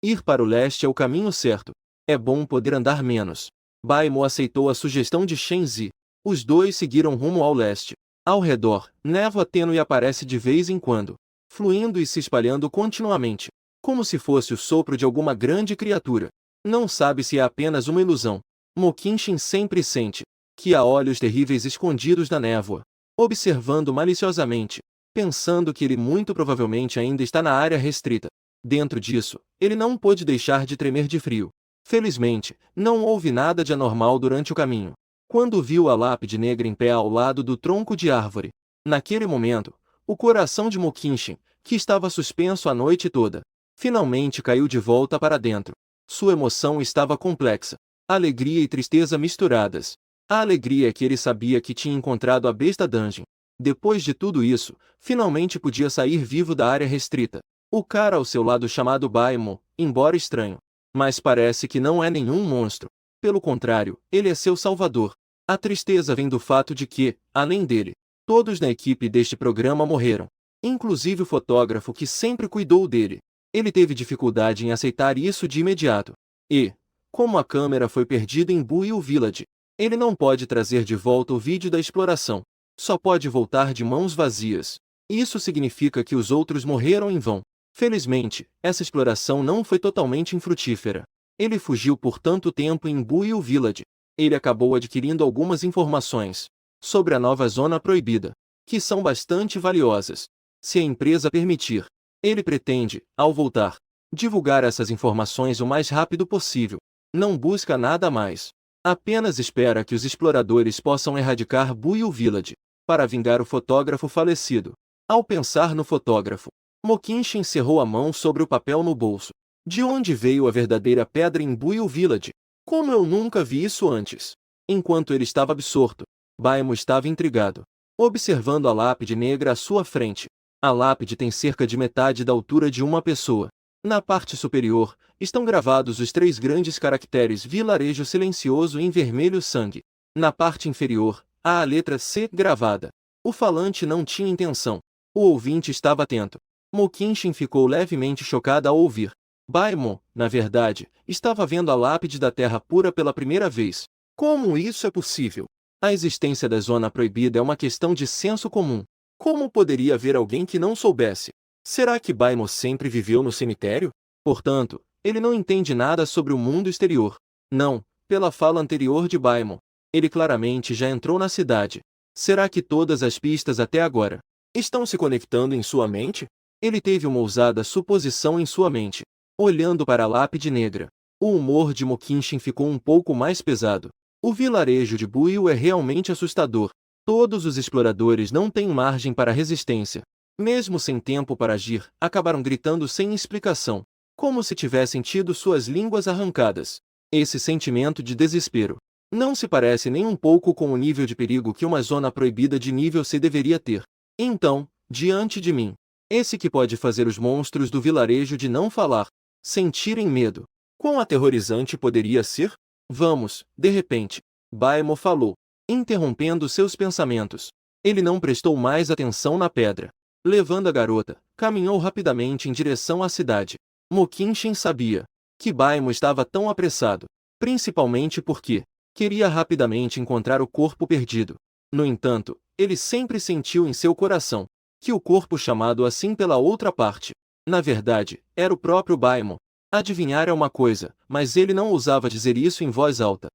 Ir para o leste é o caminho certo. É bom poder andar menos. Baimo aceitou a sugestão de Shenzi. Os dois seguiram rumo ao leste. Ao redor, névoa tênue aparece de vez em quando, fluindo e se espalhando continuamente, como se fosse o sopro de alguma grande criatura. Não sabe se é apenas uma ilusão. Mokinshin sempre sente que há olhos terríveis escondidos na névoa, observando maliciosamente, pensando que ele muito provavelmente ainda está na área restrita. Dentro disso, ele não pôde deixar de tremer de frio. Felizmente, não houve nada de anormal durante o caminho. Quando viu a lápide negra em pé ao lado do tronco de árvore, naquele momento, o coração de Mokinshin, que estava suspenso a noite toda, finalmente caiu de volta para dentro. Sua emoção estava complexa, alegria e tristeza misturadas. A alegria é que ele sabia que tinha encontrado a besta Dungeon. Depois de tudo isso, finalmente podia sair vivo da área restrita. O cara ao seu lado chamado Baimon, embora estranho, mas parece que não é nenhum monstro. Pelo contrário, ele é seu salvador. A tristeza vem do fato de que, além dele, todos na equipe deste programa morreram. Inclusive o fotógrafo que sempre cuidou dele. Ele teve dificuldade em aceitar isso de imediato. E, como a câmera foi perdida em Buil Village, ele não pode trazer de volta o vídeo da exploração. Só pode voltar de mãos vazias. Isso significa que os outros morreram em vão. Felizmente, essa exploração não foi totalmente infrutífera. Ele fugiu por tanto tempo em Buil Village. Ele acabou adquirindo algumas informações sobre a nova zona proibida, que são bastante valiosas. Se a empresa permitir, ele pretende, ao voltar, divulgar essas informações o mais rápido possível. Não busca nada mais. Apenas espera que os exploradores possam erradicar Buil Village, para vingar o fotógrafo falecido. Ao pensar no fotógrafo, Mokinshin cerrou a mão sobre o papel no bolso. De onde veio a verdadeira pedra em Buil Village? Como eu nunca vi isso antes? Enquanto ele estava absorto, Baimo estava intrigado, observando a lápide negra à sua frente. A lápide tem cerca de metade da altura de uma pessoa. Na parte superior, estão gravados os 3 grandes caracteres Vilarejo Silencioso em vermelho sangue. Na parte inferior, há a letra C gravada. O falante não tinha intenção. O ouvinte estava atento. Mokinshin ficou levemente chocado ao ouvir. Baimon, na verdade, estava vendo a lápide da Terra Pura pela primeira vez. Como isso é possível? A existência da zona proibida é uma questão de senso comum. Como poderia haver alguém que não soubesse? Será que Baimon sempre viveu no cemitério? Portanto, ele não entende nada sobre o mundo exterior. Não, pela fala anterior de Baimon, ele claramente já entrou na cidade. Será que todas as pistas até agora estão se conectando em sua mente? Ele teve uma ousada suposição em sua mente. Olhando para a lápide negra, o humor de Mokinshin ficou um pouco mais pesado. O vilarejo de Buil é realmente assustador. Todos os exploradores não têm margem para resistência. Mesmo sem tempo para agir, acabaram gritando sem explicação, como se tivessem tido suas línguas arrancadas. Esse sentimento de desespero não se parece nem um pouco com o nível de perigo que uma zona proibida de nível C deveria ter. Então, diante de mim, esse que pode fazer os monstros do vilarejo de não falar, sentirem medo. Quão aterrorizante poderia ser? Vamos, de repente, Baimo falou, interrompendo seus pensamentos. Ele não prestou mais atenção na pedra. Levando a garota, caminhou rapidamente em direção à cidade. Mokinshin sabia que Baimo estava tão apressado, principalmente porque queria rapidamente encontrar o corpo perdido. No entanto, ele sempre sentiu em seu coração que o corpo chamado assim pela outra parte, na verdade, era o próprio Baimo. Adivinhar é uma coisa, mas ele não ousava dizer isso em voz alta.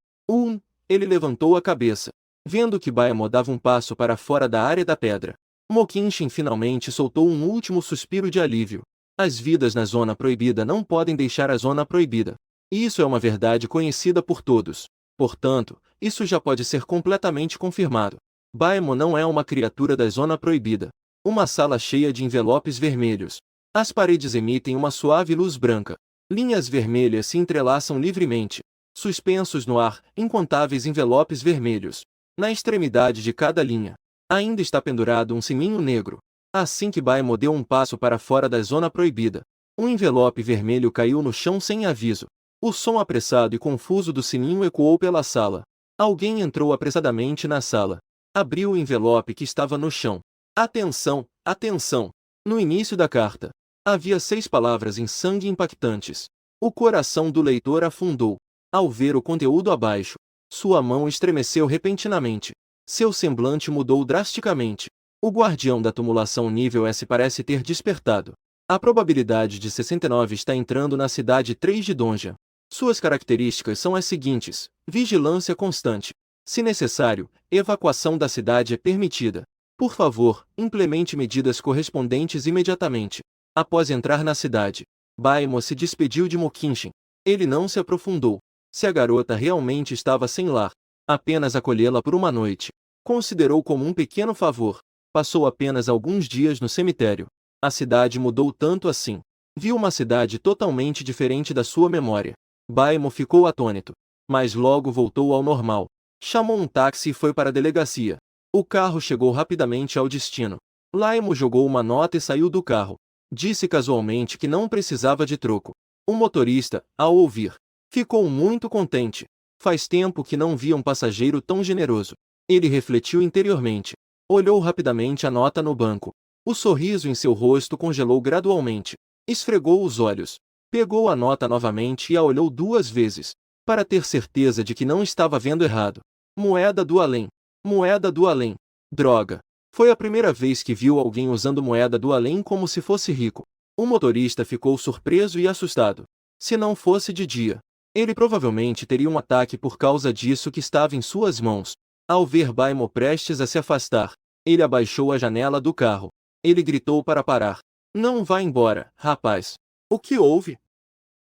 Ele levantou a cabeça, vendo que Baimo dava um passo para fora da área da pedra. Mokinshin finalmente soltou um último suspiro de alívio. As vidas na zona proibida não podem deixar a zona proibida. Isso é uma verdade conhecida por todos. Portanto, isso já pode ser completamente confirmado. Baimo não é uma criatura da zona proibida. Uma sala cheia de envelopes vermelhos. As paredes emitem uma suave luz branca. Linhas vermelhas se entrelaçam livremente, suspensos no ar, incontáveis envelopes vermelhos. Na extremidade de cada linha, ainda está pendurado um sininho negro. Assim que Baimo deu um passo para fora da zona proibida, um envelope vermelho caiu no chão sem aviso. O som apressado e confuso do sininho ecoou pela sala. Alguém entrou apressadamente na sala. Abriu o envelope que estava no chão. Atenção, atenção! No início da carta, havia 6 palavras em sangue impactantes. O coração do leitor afundou. Ao ver o conteúdo abaixo, sua mão estremeceu repentinamente. Seu semblante mudou drasticamente. O guardião da tumulação nível S parece ter despertado. A probabilidade de 69 está entrando na cidade 3 de Donja. Suas características são as seguintes: vigilância constante. Se necessário, evacuação da cidade é permitida. Por favor, implemente medidas correspondentes imediatamente. Após entrar na cidade, Baimo se despediu de Mokinshin. Ele não se aprofundou Se a garota realmente estava sem lar, apenas acolhê-la por uma noite, considerou como um pequeno favor. Passou apenas alguns dias no cemitério. A cidade mudou tanto assim. Viu uma cidade totalmente diferente da sua memória. Baimo ficou atônito, mas logo voltou ao normal. Chamou um táxi e foi para a delegacia. O carro chegou rapidamente ao destino. Laimo jogou uma nota e saiu do carro. Disse casualmente que não precisava de troco. O motorista, ao ouvir, ficou muito contente. Faz tempo que não via um passageiro tão generoso. Ele refletiu interiormente. Olhou rapidamente a nota no banco. O sorriso em seu rosto congelou gradualmente. Esfregou os olhos. Pegou a nota novamente e a olhou 2 vezes, para ter certeza de que não estava vendo errado. Moeda do além. Moeda do além. Droga. Foi a primeira vez que viu alguém usando moeda do além como se fosse rico. O motorista ficou surpreso e assustado. Se não fosse de dia, ele provavelmente teria um ataque por causa disso que estava em suas mãos. Ao ver Baimo prestes a se afastar, ele abaixou a janela do carro. Ele gritou para parar. Não vá embora, rapaz. O que houve?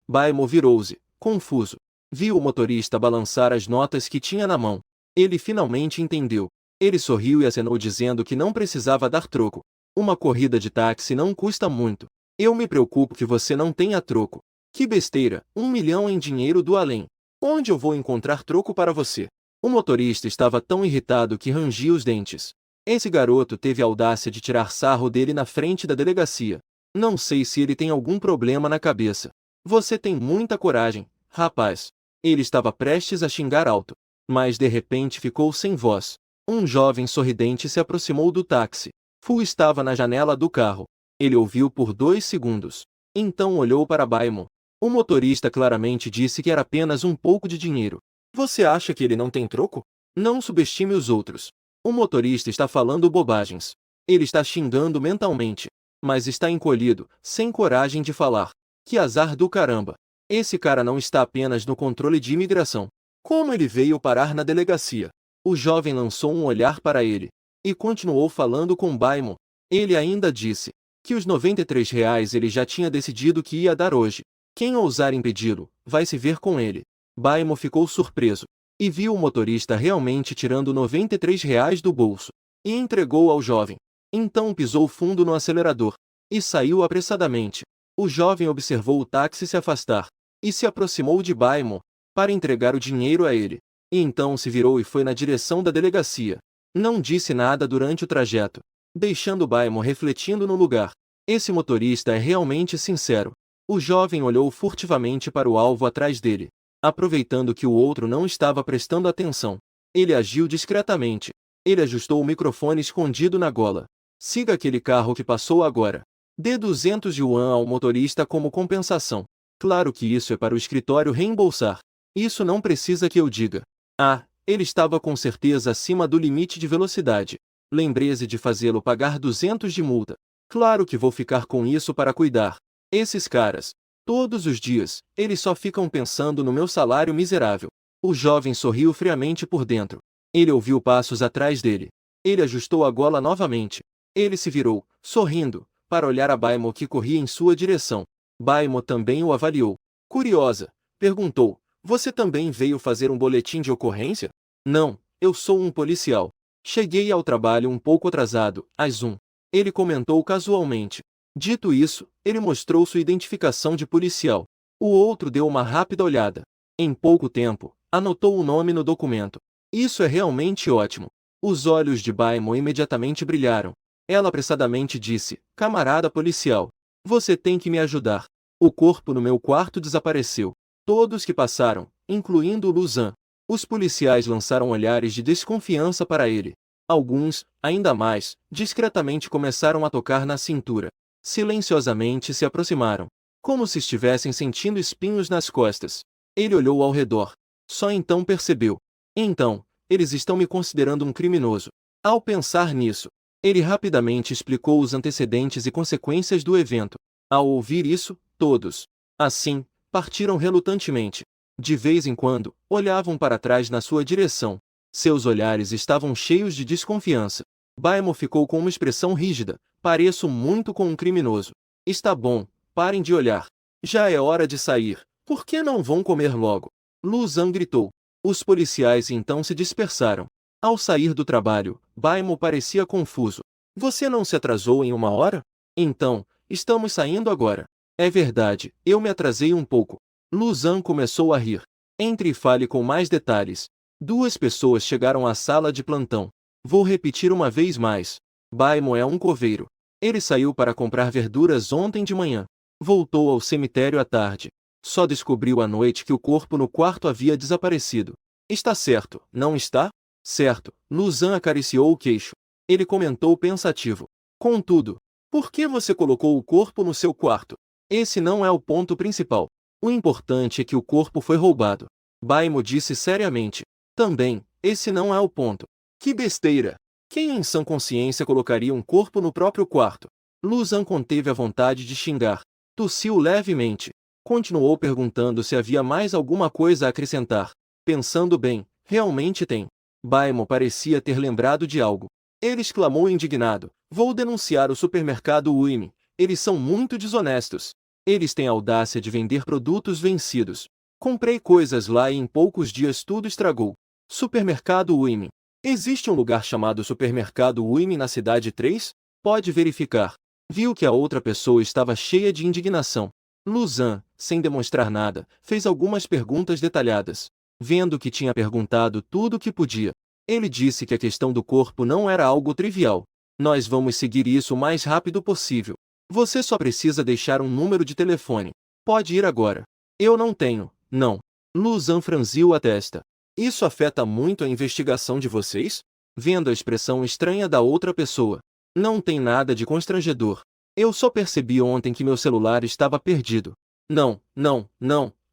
Baimo virou-se, confuso. Viu o motorista balançar as notas que tinha na mão. Ele finalmente entendeu. Ele sorriu e acenou dizendo que não precisava dar troco. Uma corrida de táxi não custa muito. Eu me preocupo que você não tenha troco. Que besteira, 1 milhão em dinheiro do além. Onde eu vou encontrar troco para você? O motorista estava tão irritado que rangia os dentes. Esse garoto teve a audácia de tirar sarro dele na frente da delegacia. Não sei se ele tem algum problema na cabeça. Você tem muita coragem, rapaz. Ele estava prestes a xingar alto, mas de repente ficou sem voz. Um jovem sorridente se aproximou do táxi. Fu estava na janela do carro. Ele ouviu por 2 segundos. Então olhou para Baimo. O motorista claramente disse que era apenas um pouco de dinheiro. Você acha que ele não tem troco? Não subestime os outros. O motorista está falando bobagens. Ele está xingando mentalmente, mas está encolhido, sem coragem de falar. Que azar do caramba. Esse cara não está apenas no controle de imigração. Como ele veio parar na delegacia? O jovem lançou um olhar para ele e continuou falando com Baimo. Ele ainda disse que os R$ 93 ele já tinha decidido que ia dar hoje. Quem ousar impedi-lo, vai se ver com ele. Baimo ficou surpreso e viu o motorista realmente tirando R$ 93 do bolso e entregou ao jovem. Então pisou fundo no acelerador e saiu apressadamente. O jovem observou o táxi se afastar e se aproximou de Baimo para entregar o dinheiro a ele. E então se virou e foi na direção da delegacia. Não disse nada durante o trajeto, deixando Baimo refletindo no lugar. Esse motorista é realmente sincero. O jovem olhou furtivamente para o alvo atrás dele, aproveitando que o outro não estava prestando atenção. Ele agiu discretamente. Ele ajustou o microfone escondido na gola. Siga aquele carro que passou agora. Dê 200 yuan ao motorista como compensação. Claro que isso é para o escritório reembolsar. Isso não precisa que eu diga. Ah, ele estava com certeza acima do limite de velocidade. Lembre-se de fazê-lo pagar 200 de multa. Claro que vou ficar com isso para cuidar. Esses caras, todos os dias, eles só ficam pensando no meu salário miserável. O jovem sorriu friamente por dentro. Ele ouviu passos atrás dele. Ele ajustou a gola novamente. Ele se virou, sorrindo, para olhar a Baimo que corria em sua direção. Baimo também o avaliou. Curiosa, perguntou: você também veio fazer um boletim de ocorrência? Não, eu sou um policial. Cheguei ao trabalho um pouco atrasado, às 1. Ele comentou casualmente. Dito isso, ele mostrou sua identificação de policial. O outro deu uma rápida olhada. Em pouco tempo, anotou o nome no documento. Isso é realmente ótimo. Os olhos de Baimo imediatamente brilharam. Ela apressadamente disse: camarada policial, você tem que me ajudar. O corpo no meu quarto desapareceu. Todos que passaram, incluindo Luzan. Os policiais lançaram olhares de desconfiança para ele. Alguns, ainda mais, discretamente começaram a tocar na cintura. Silenciosamente se aproximaram, como se estivessem sentindo espinhos nas costas. Ele olhou ao redor. Só então percebeu. Então, eles estão me considerando um criminoso. Ao pensar nisso, ele rapidamente explicou os antecedentes e consequências do evento. Ao ouvir isso, todos, assim, partiram relutantemente. De vez em quando, olhavam para trás na sua direção. Seus olhares estavam cheios de desconfiança. Baimo ficou com uma expressão rígida. Pareço muito com um criminoso. Está bom, parem de olhar. Já é hora de sair. Por que não vão comer logo? Luzan gritou. Os policiais então se dispersaram. Ao sair do trabalho, Baimo parecia confuso. Você não se atrasou em 1 hora? Então, estamos saindo agora. É verdade, eu me atrasei um pouco. Luzan começou a rir. Entre e fale com mais detalhes. 2 pessoas chegaram à sala de plantão. Vou repetir uma vez mais. Baimo é um coveiro. Ele saiu para comprar verduras ontem de manhã. Voltou ao cemitério à tarde. Só descobriu à noite que o corpo no quarto havia desaparecido. Está certo, não está? Certo. Luzan acariciou o queixo. Ele comentou pensativo. Contudo, por que você colocou o corpo no seu quarto? Esse não é o ponto principal. O importante é que o corpo foi roubado. Baimo disse seriamente. Também, esse não é o ponto. Que besteira! Quem em sã consciência colocaria um corpo no próprio quarto? Luzan conteve a vontade de xingar. Tossiu levemente. Continuou perguntando se havia mais alguma coisa a acrescentar. Pensando bem, realmente tem. Baimo parecia ter lembrado de algo. Ele exclamou indignado. Vou denunciar o supermercado Uime. Eles são muito desonestos. Eles têm a audácia de vender produtos vencidos. Comprei coisas lá e em poucos dias tudo estragou. Supermercado Uime. Existe um lugar chamado Supermercado Uime na cidade 3? Pode verificar. Viu que a outra pessoa estava cheia de indignação. Luzan, sem demonstrar nada, fez algumas perguntas detalhadas. Vendo que tinha perguntado tudo o que podia, ele disse que a questão do corpo não era algo trivial. Nós vamos seguir isso o mais rápido possível. Você só precisa deixar um número de telefone. Pode ir agora. Eu não tenho, não. Luzan franziu a testa. Isso afeta muito a investigação de vocês? Vendo a expressão estranha da outra pessoa. Não tem nada de constrangedor. Eu só percebi ontem que meu celular estava perdido. Não,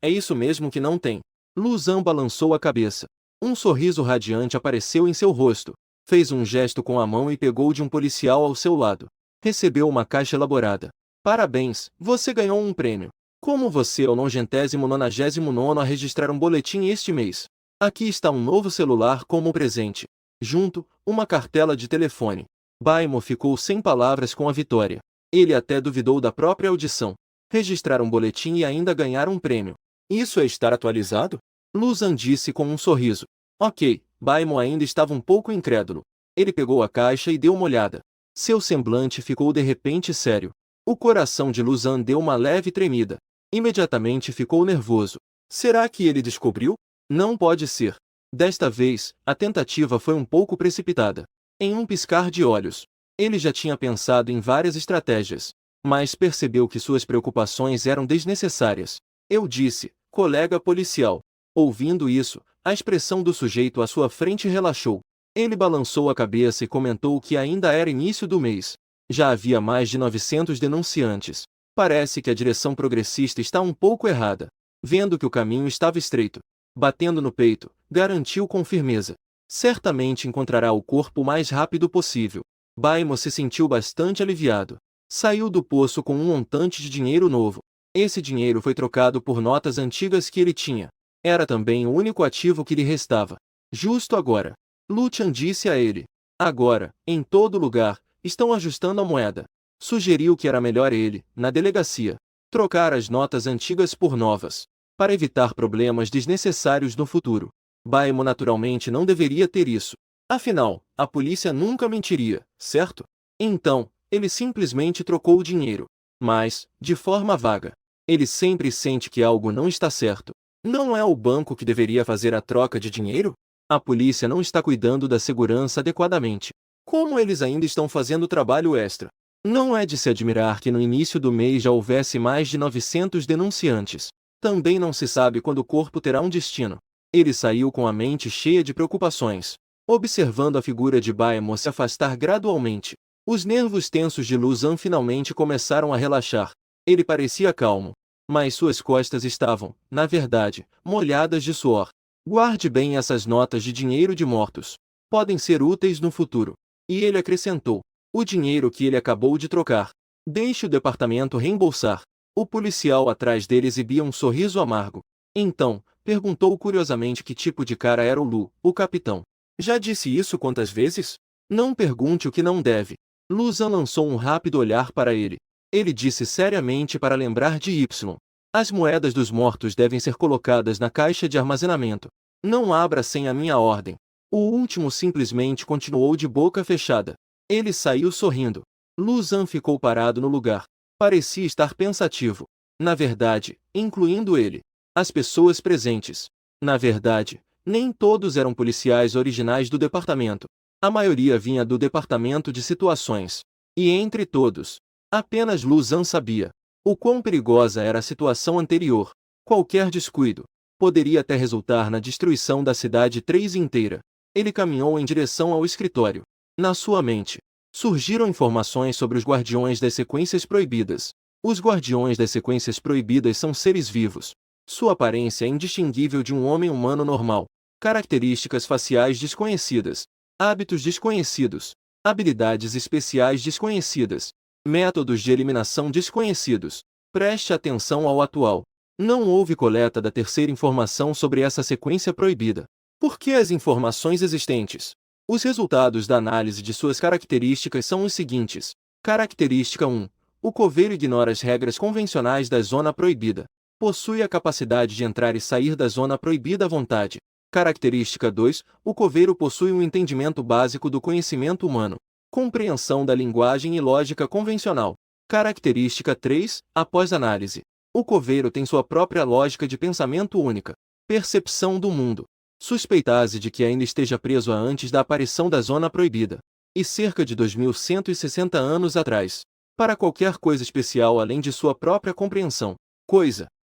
é isso mesmo que não tem. Luzan balançou a cabeça. Um sorriso radiante apareceu em seu rosto. Fez um gesto com a mão e pegou de um policial ao seu lado. Recebeu uma caixa elaborada. Parabéns, você ganhou um prêmio. Como você é o 99º a registrar um boletim este mês. Aqui está um novo celular como presente. Junto, uma cartela de telefone. Baimo ficou sem palavras com a vitória. Ele até duvidou da própria audição. Registrar um boletim e ainda ganhar um prêmio. Isso é estar atualizado? Luzan disse com um sorriso. Ok, Baimo ainda estava um pouco incrédulo. Ele pegou a caixa e deu uma olhada. Seu semblante ficou de repente sério. O coração de Luzan deu uma leve tremida. Imediatamente ficou nervoso. Será que ele descobriu? Não pode ser. Desta vez, a tentativa foi um pouco precipitada. Em um piscar de olhos, ele já tinha pensado em várias estratégias, mas percebeu que suas preocupações eram desnecessárias. Eu disse, colega policial. Ouvindo isso, a expressão do sujeito à sua frente relaxou. Ele balançou a cabeça e comentou que ainda era início do mês. Já havia mais de 900 denunciantes. Parece que a direção progressista está um pouco errada. Vendo que o caminho estava estreito, batendo no peito, garantiu com firmeza. Certamente encontrará o corpo o mais rápido possível. Baimo se sentiu bastante aliviado. Saiu do poço com um montante de dinheiro novo. Esse dinheiro foi trocado por notas antigas que ele tinha. Era também o único ativo que lhe restava. Justo agora. Luchan disse a ele. Agora, em todo lugar, estão ajustando a moeda. Sugeriu que era melhor ele, na delegacia, trocar as notas antigas por novas, para evitar problemas desnecessários no futuro. Baimo naturalmente não deveria ter isso. Afinal, a polícia nunca mentiria, certo? Então, ele simplesmente trocou o dinheiro. Mas, de forma vaga. Ele sempre sente que algo não está certo. Não é o banco que deveria fazer a troca de dinheiro? A polícia não está cuidando da segurança adequadamente. Como eles ainda estão fazendo trabalho extra? Não é de se admirar que no início do mês já houvesse mais de 900 denunciantes. Também não se sabe quando o corpo terá um destino. Ele saiu com a mente cheia de preocupações, observando a figura de Baimo se afastar gradualmente. Os nervos tensos de Luzan finalmente começaram a relaxar. Ele parecia calmo, mas suas costas estavam, na verdade, molhadas de suor. Guarde bem essas notas de dinheiro de mortos. Podem ser úteis no futuro. E ele acrescentou. O dinheiro que ele acabou de trocar. Deixe o departamento reembolsar. O policial atrás dele exibia um sorriso amargo. Então, perguntou curiosamente que tipo de cara era o Lu, o capitão. Já disse isso quantas vezes? Não pergunte o que não deve. Luzan lançou um rápido olhar para ele. Ele disse seriamente para lembrar de Y. As moedas dos mortos devem ser colocadas na caixa de armazenamento. Não abra sem a minha ordem. O último simplesmente continuou de boca fechada. Ele saiu sorrindo. Lu Zhan ficou parado no lugar. Parecia estar pensativo. Na verdade, incluindo ele. As pessoas presentes. Na verdade, nem todos eram policiais originais do departamento. A maioria vinha do departamento de situações. E entre todos, apenas Lu Zhan sabia o quão perigosa era a situação anterior. Qualquer descuido poderia até resultar na destruição da cidade 3 inteira. Ele caminhou em direção ao escritório. Na sua mente, surgiram informações sobre os guardiões das sequências proibidas. Os guardiões das sequências proibidas são seres vivos. Sua aparência é indistinguível de um homem humano normal. Características faciais desconhecidas. Hábitos desconhecidos. Habilidades especiais desconhecidas. Métodos de eliminação desconhecidos. Preste atenção ao atual. Não houve coleta da terceira informação sobre essa sequência proibida. Por que as informações existentes? Os resultados da análise de suas características são os seguintes. Característica 1. O coveiro ignora as regras convencionais da zona proibida. Possui a capacidade de entrar e sair da zona proibida à vontade. Característica 2. O coveiro possui um entendimento básico do conhecimento humano. Compreensão da linguagem e lógica convencional. Característica 3. Após análise, o coveiro tem sua própria lógica de pensamento única. Percepção do mundo. Suspeita-se de que ainda esteja preso a antes da aparição da zona proibida. E cerca de 2160 anos atrás. Para qualquer coisa especial além de sua própria compreensão.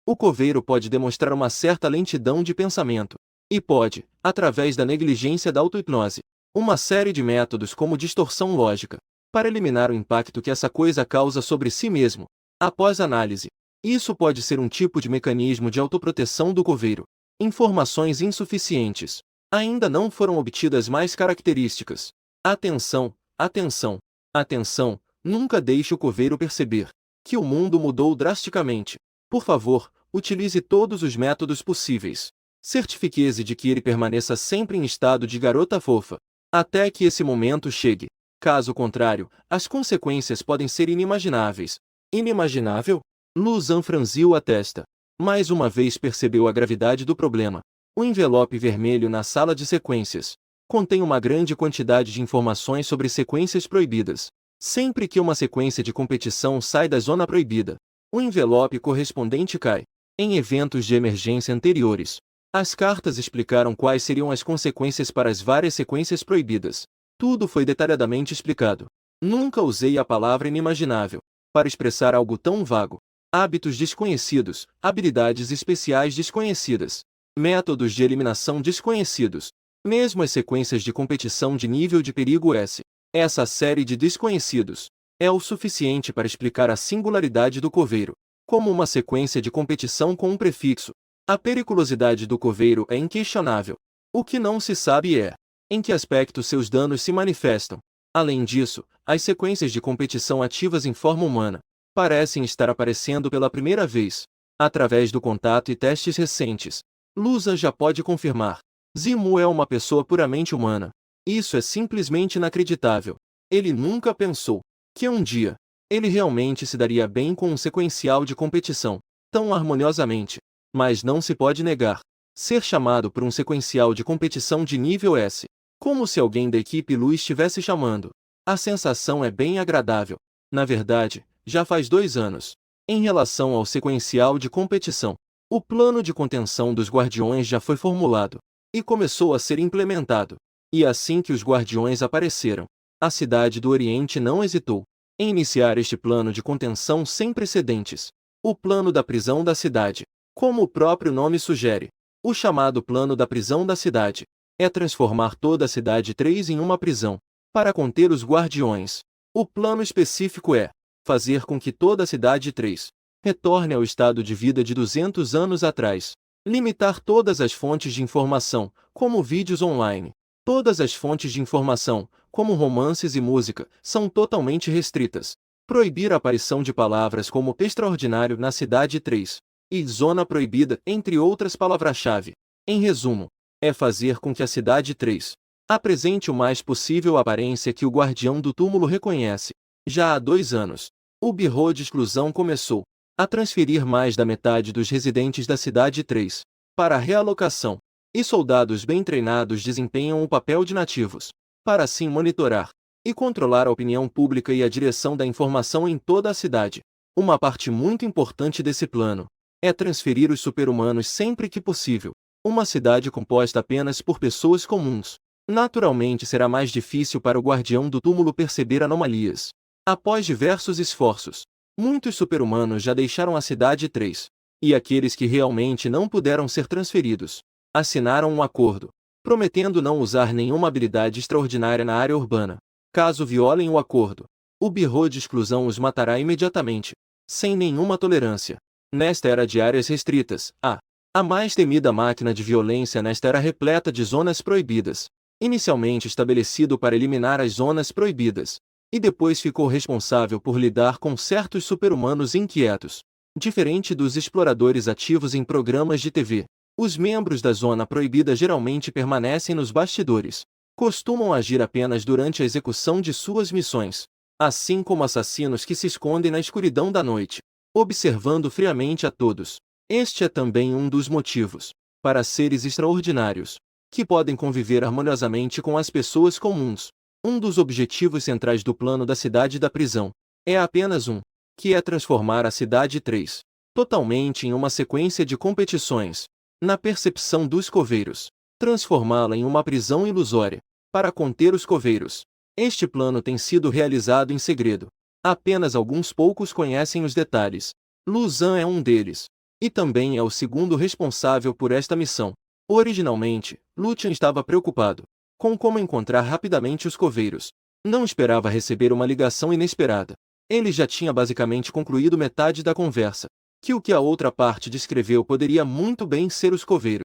O coveiro pode demonstrar uma certa lentidão de pensamento. E pode, através da negligência da auto-hipnose, uma série de métodos como distorção lógica, para eliminar o impacto que essa coisa causa sobre si mesmo. Após análise, isso pode ser um tipo de mecanismo de autoproteção do coveiro. Informações insuficientes. Ainda não foram obtidas mais características. Atenção, atenção, atenção, nunca deixe o coveiro perceber que o mundo mudou drasticamente. Por favor, utilize todos os métodos possíveis. Certifique-se de que ele permaneça sempre em estado de garota fofa, até que esse momento chegue. Caso contrário, as consequências podem ser inimagináveis. Inimaginável? Lu Zhan franziu a testa. Mais uma vez percebeu a gravidade do problema. O envelope vermelho na sala de sequências contém uma grande quantidade de informações sobre sequências proibidas. Sempre que uma sequência de competição sai da zona proibida, o envelope correspondente cai. Em eventos de emergência anteriores, as cartas explicaram quais seriam as consequências para as várias sequências proibidas. Tudo foi detalhadamente explicado. Nunca usei a palavra inimaginável para expressar algo tão vago. Hábitos desconhecidos, habilidades especiais desconhecidas, métodos de eliminação desconhecidos. Mesmo as sequências de competição de nível de perigo S. Essa série de desconhecidos é o suficiente para explicar a singularidade do coveiro, como uma sequência de competição com um prefixo. A periculosidade do coveiro é inquestionável. O que não se sabe é em que aspecto seus danos se manifestam. Além disso, as sequências de competição ativas em forma humana parecem estar aparecendo pela primeira vez, através do contato e testes recentes. Lu Zhan já pode confirmar. Zimu é uma pessoa puramente humana. Isso é simplesmente inacreditável. Ele nunca pensou que um dia ele realmente se daria bem com um sequencial de competição tão harmoniosamente. Mas não se pode negar ser chamado por um sequencial de competição de nível S, como se alguém da equipe Lu estivesse chamando. A sensação é bem agradável. Na verdade, já faz 2 anos. Em relação ao sequencial de competição, o plano de contenção dos guardiões já foi formulado e começou a ser implementado. E assim que os guardiões apareceram, a cidade do Oriente não hesitou em iniciar este plano de contenção sem precedentes. O plano da prisão da cidade. Como o próprio nome sugere, o chamado plano da prisão da cidade é transformar toda a cidade 3 em uma prisão, para conter os guardiões. O plano específico é fazer com que toda a cidade 3 retorne ao estado de vida de 200 anos atrás. Limitar todas as fontes de informação, como vídeos online. Todas as fontes de informação, como romances e música, são totalmente restritas. Proibir a aparição de palavras como extraordinário na cidade 3 e zona proibida, entre outras palavras-chave. Em resumo, é fazer com que a cidade 3 apresente o mais possível a aparência que o guardião do túmulo reconhece. Já há 2 anos, o birô de exclusão começou. a transferir mais da metade dos residentes da cidade 3 para a realocação, e soldados bem treinados desempenham o papel de nativos, para assim monitorar e controlar a opinião pública e a direção da informação em toda a cidade. Uma parte muito importante desse plano é transferir os super-humanos sempre que possível. Uma cidade composta apenas por pessoas comuns. Naturalmente será mais difícil para o guardião do túmulo perceber anomalias. Após diversos esforços, muitos super-humanos já deixaram a cidade 3, e aqueles que realmente não puderam ser transferidos, assinaram um acordo, prometendo não usar nenhuma habilidade extraordinária na área urbana. Caso violem o acordo, o Bureau de Exclusão os matará imediatamente, sem nenhuma tolerância. Nesta era de áreas restritas, a mais temida máquina de violência nesta era repleta de zonas proibidas, inicialmente estabelecido para eliminar as zonas proibidas, e depois ficou responsável por lidar com certos super-humanos inquietos. Diferente dos exploradores ativos em programas de TV, os membros da zona proibida geralmente permanecem nos bastidores. Costumam agir apenas durante a execução de suas missões, assim como assassinos que se escondem na escuridão da noite, observando friamente a todos. Este é também um dos motivos para seres extraordinários, que podem conviver harmoniosamente com as pessoas comuns. Um dos objetivos centrais do plano da cidade da prisão é apenas um, que é transformar a cidade 3 totalmente em uma sequência de competições, na percepção dos coveiros, transformá-la em uma prisão ilusória, para conter os coveiros. Este plano tem sido realizado em segredo. Apenas alguns poucos conhecem os detalhes. Luzan é um deles, e também é o segundo responsável por esta missão. Originalmente, Lutian estava preocupado com como encontrar rapidamente os coveiros. Não esperava receber uma ligação inesperada. Ele já tinha basicamente concluído metade da conversa, que o que a outra parte descreveu poderia muito bem ser os coveiros.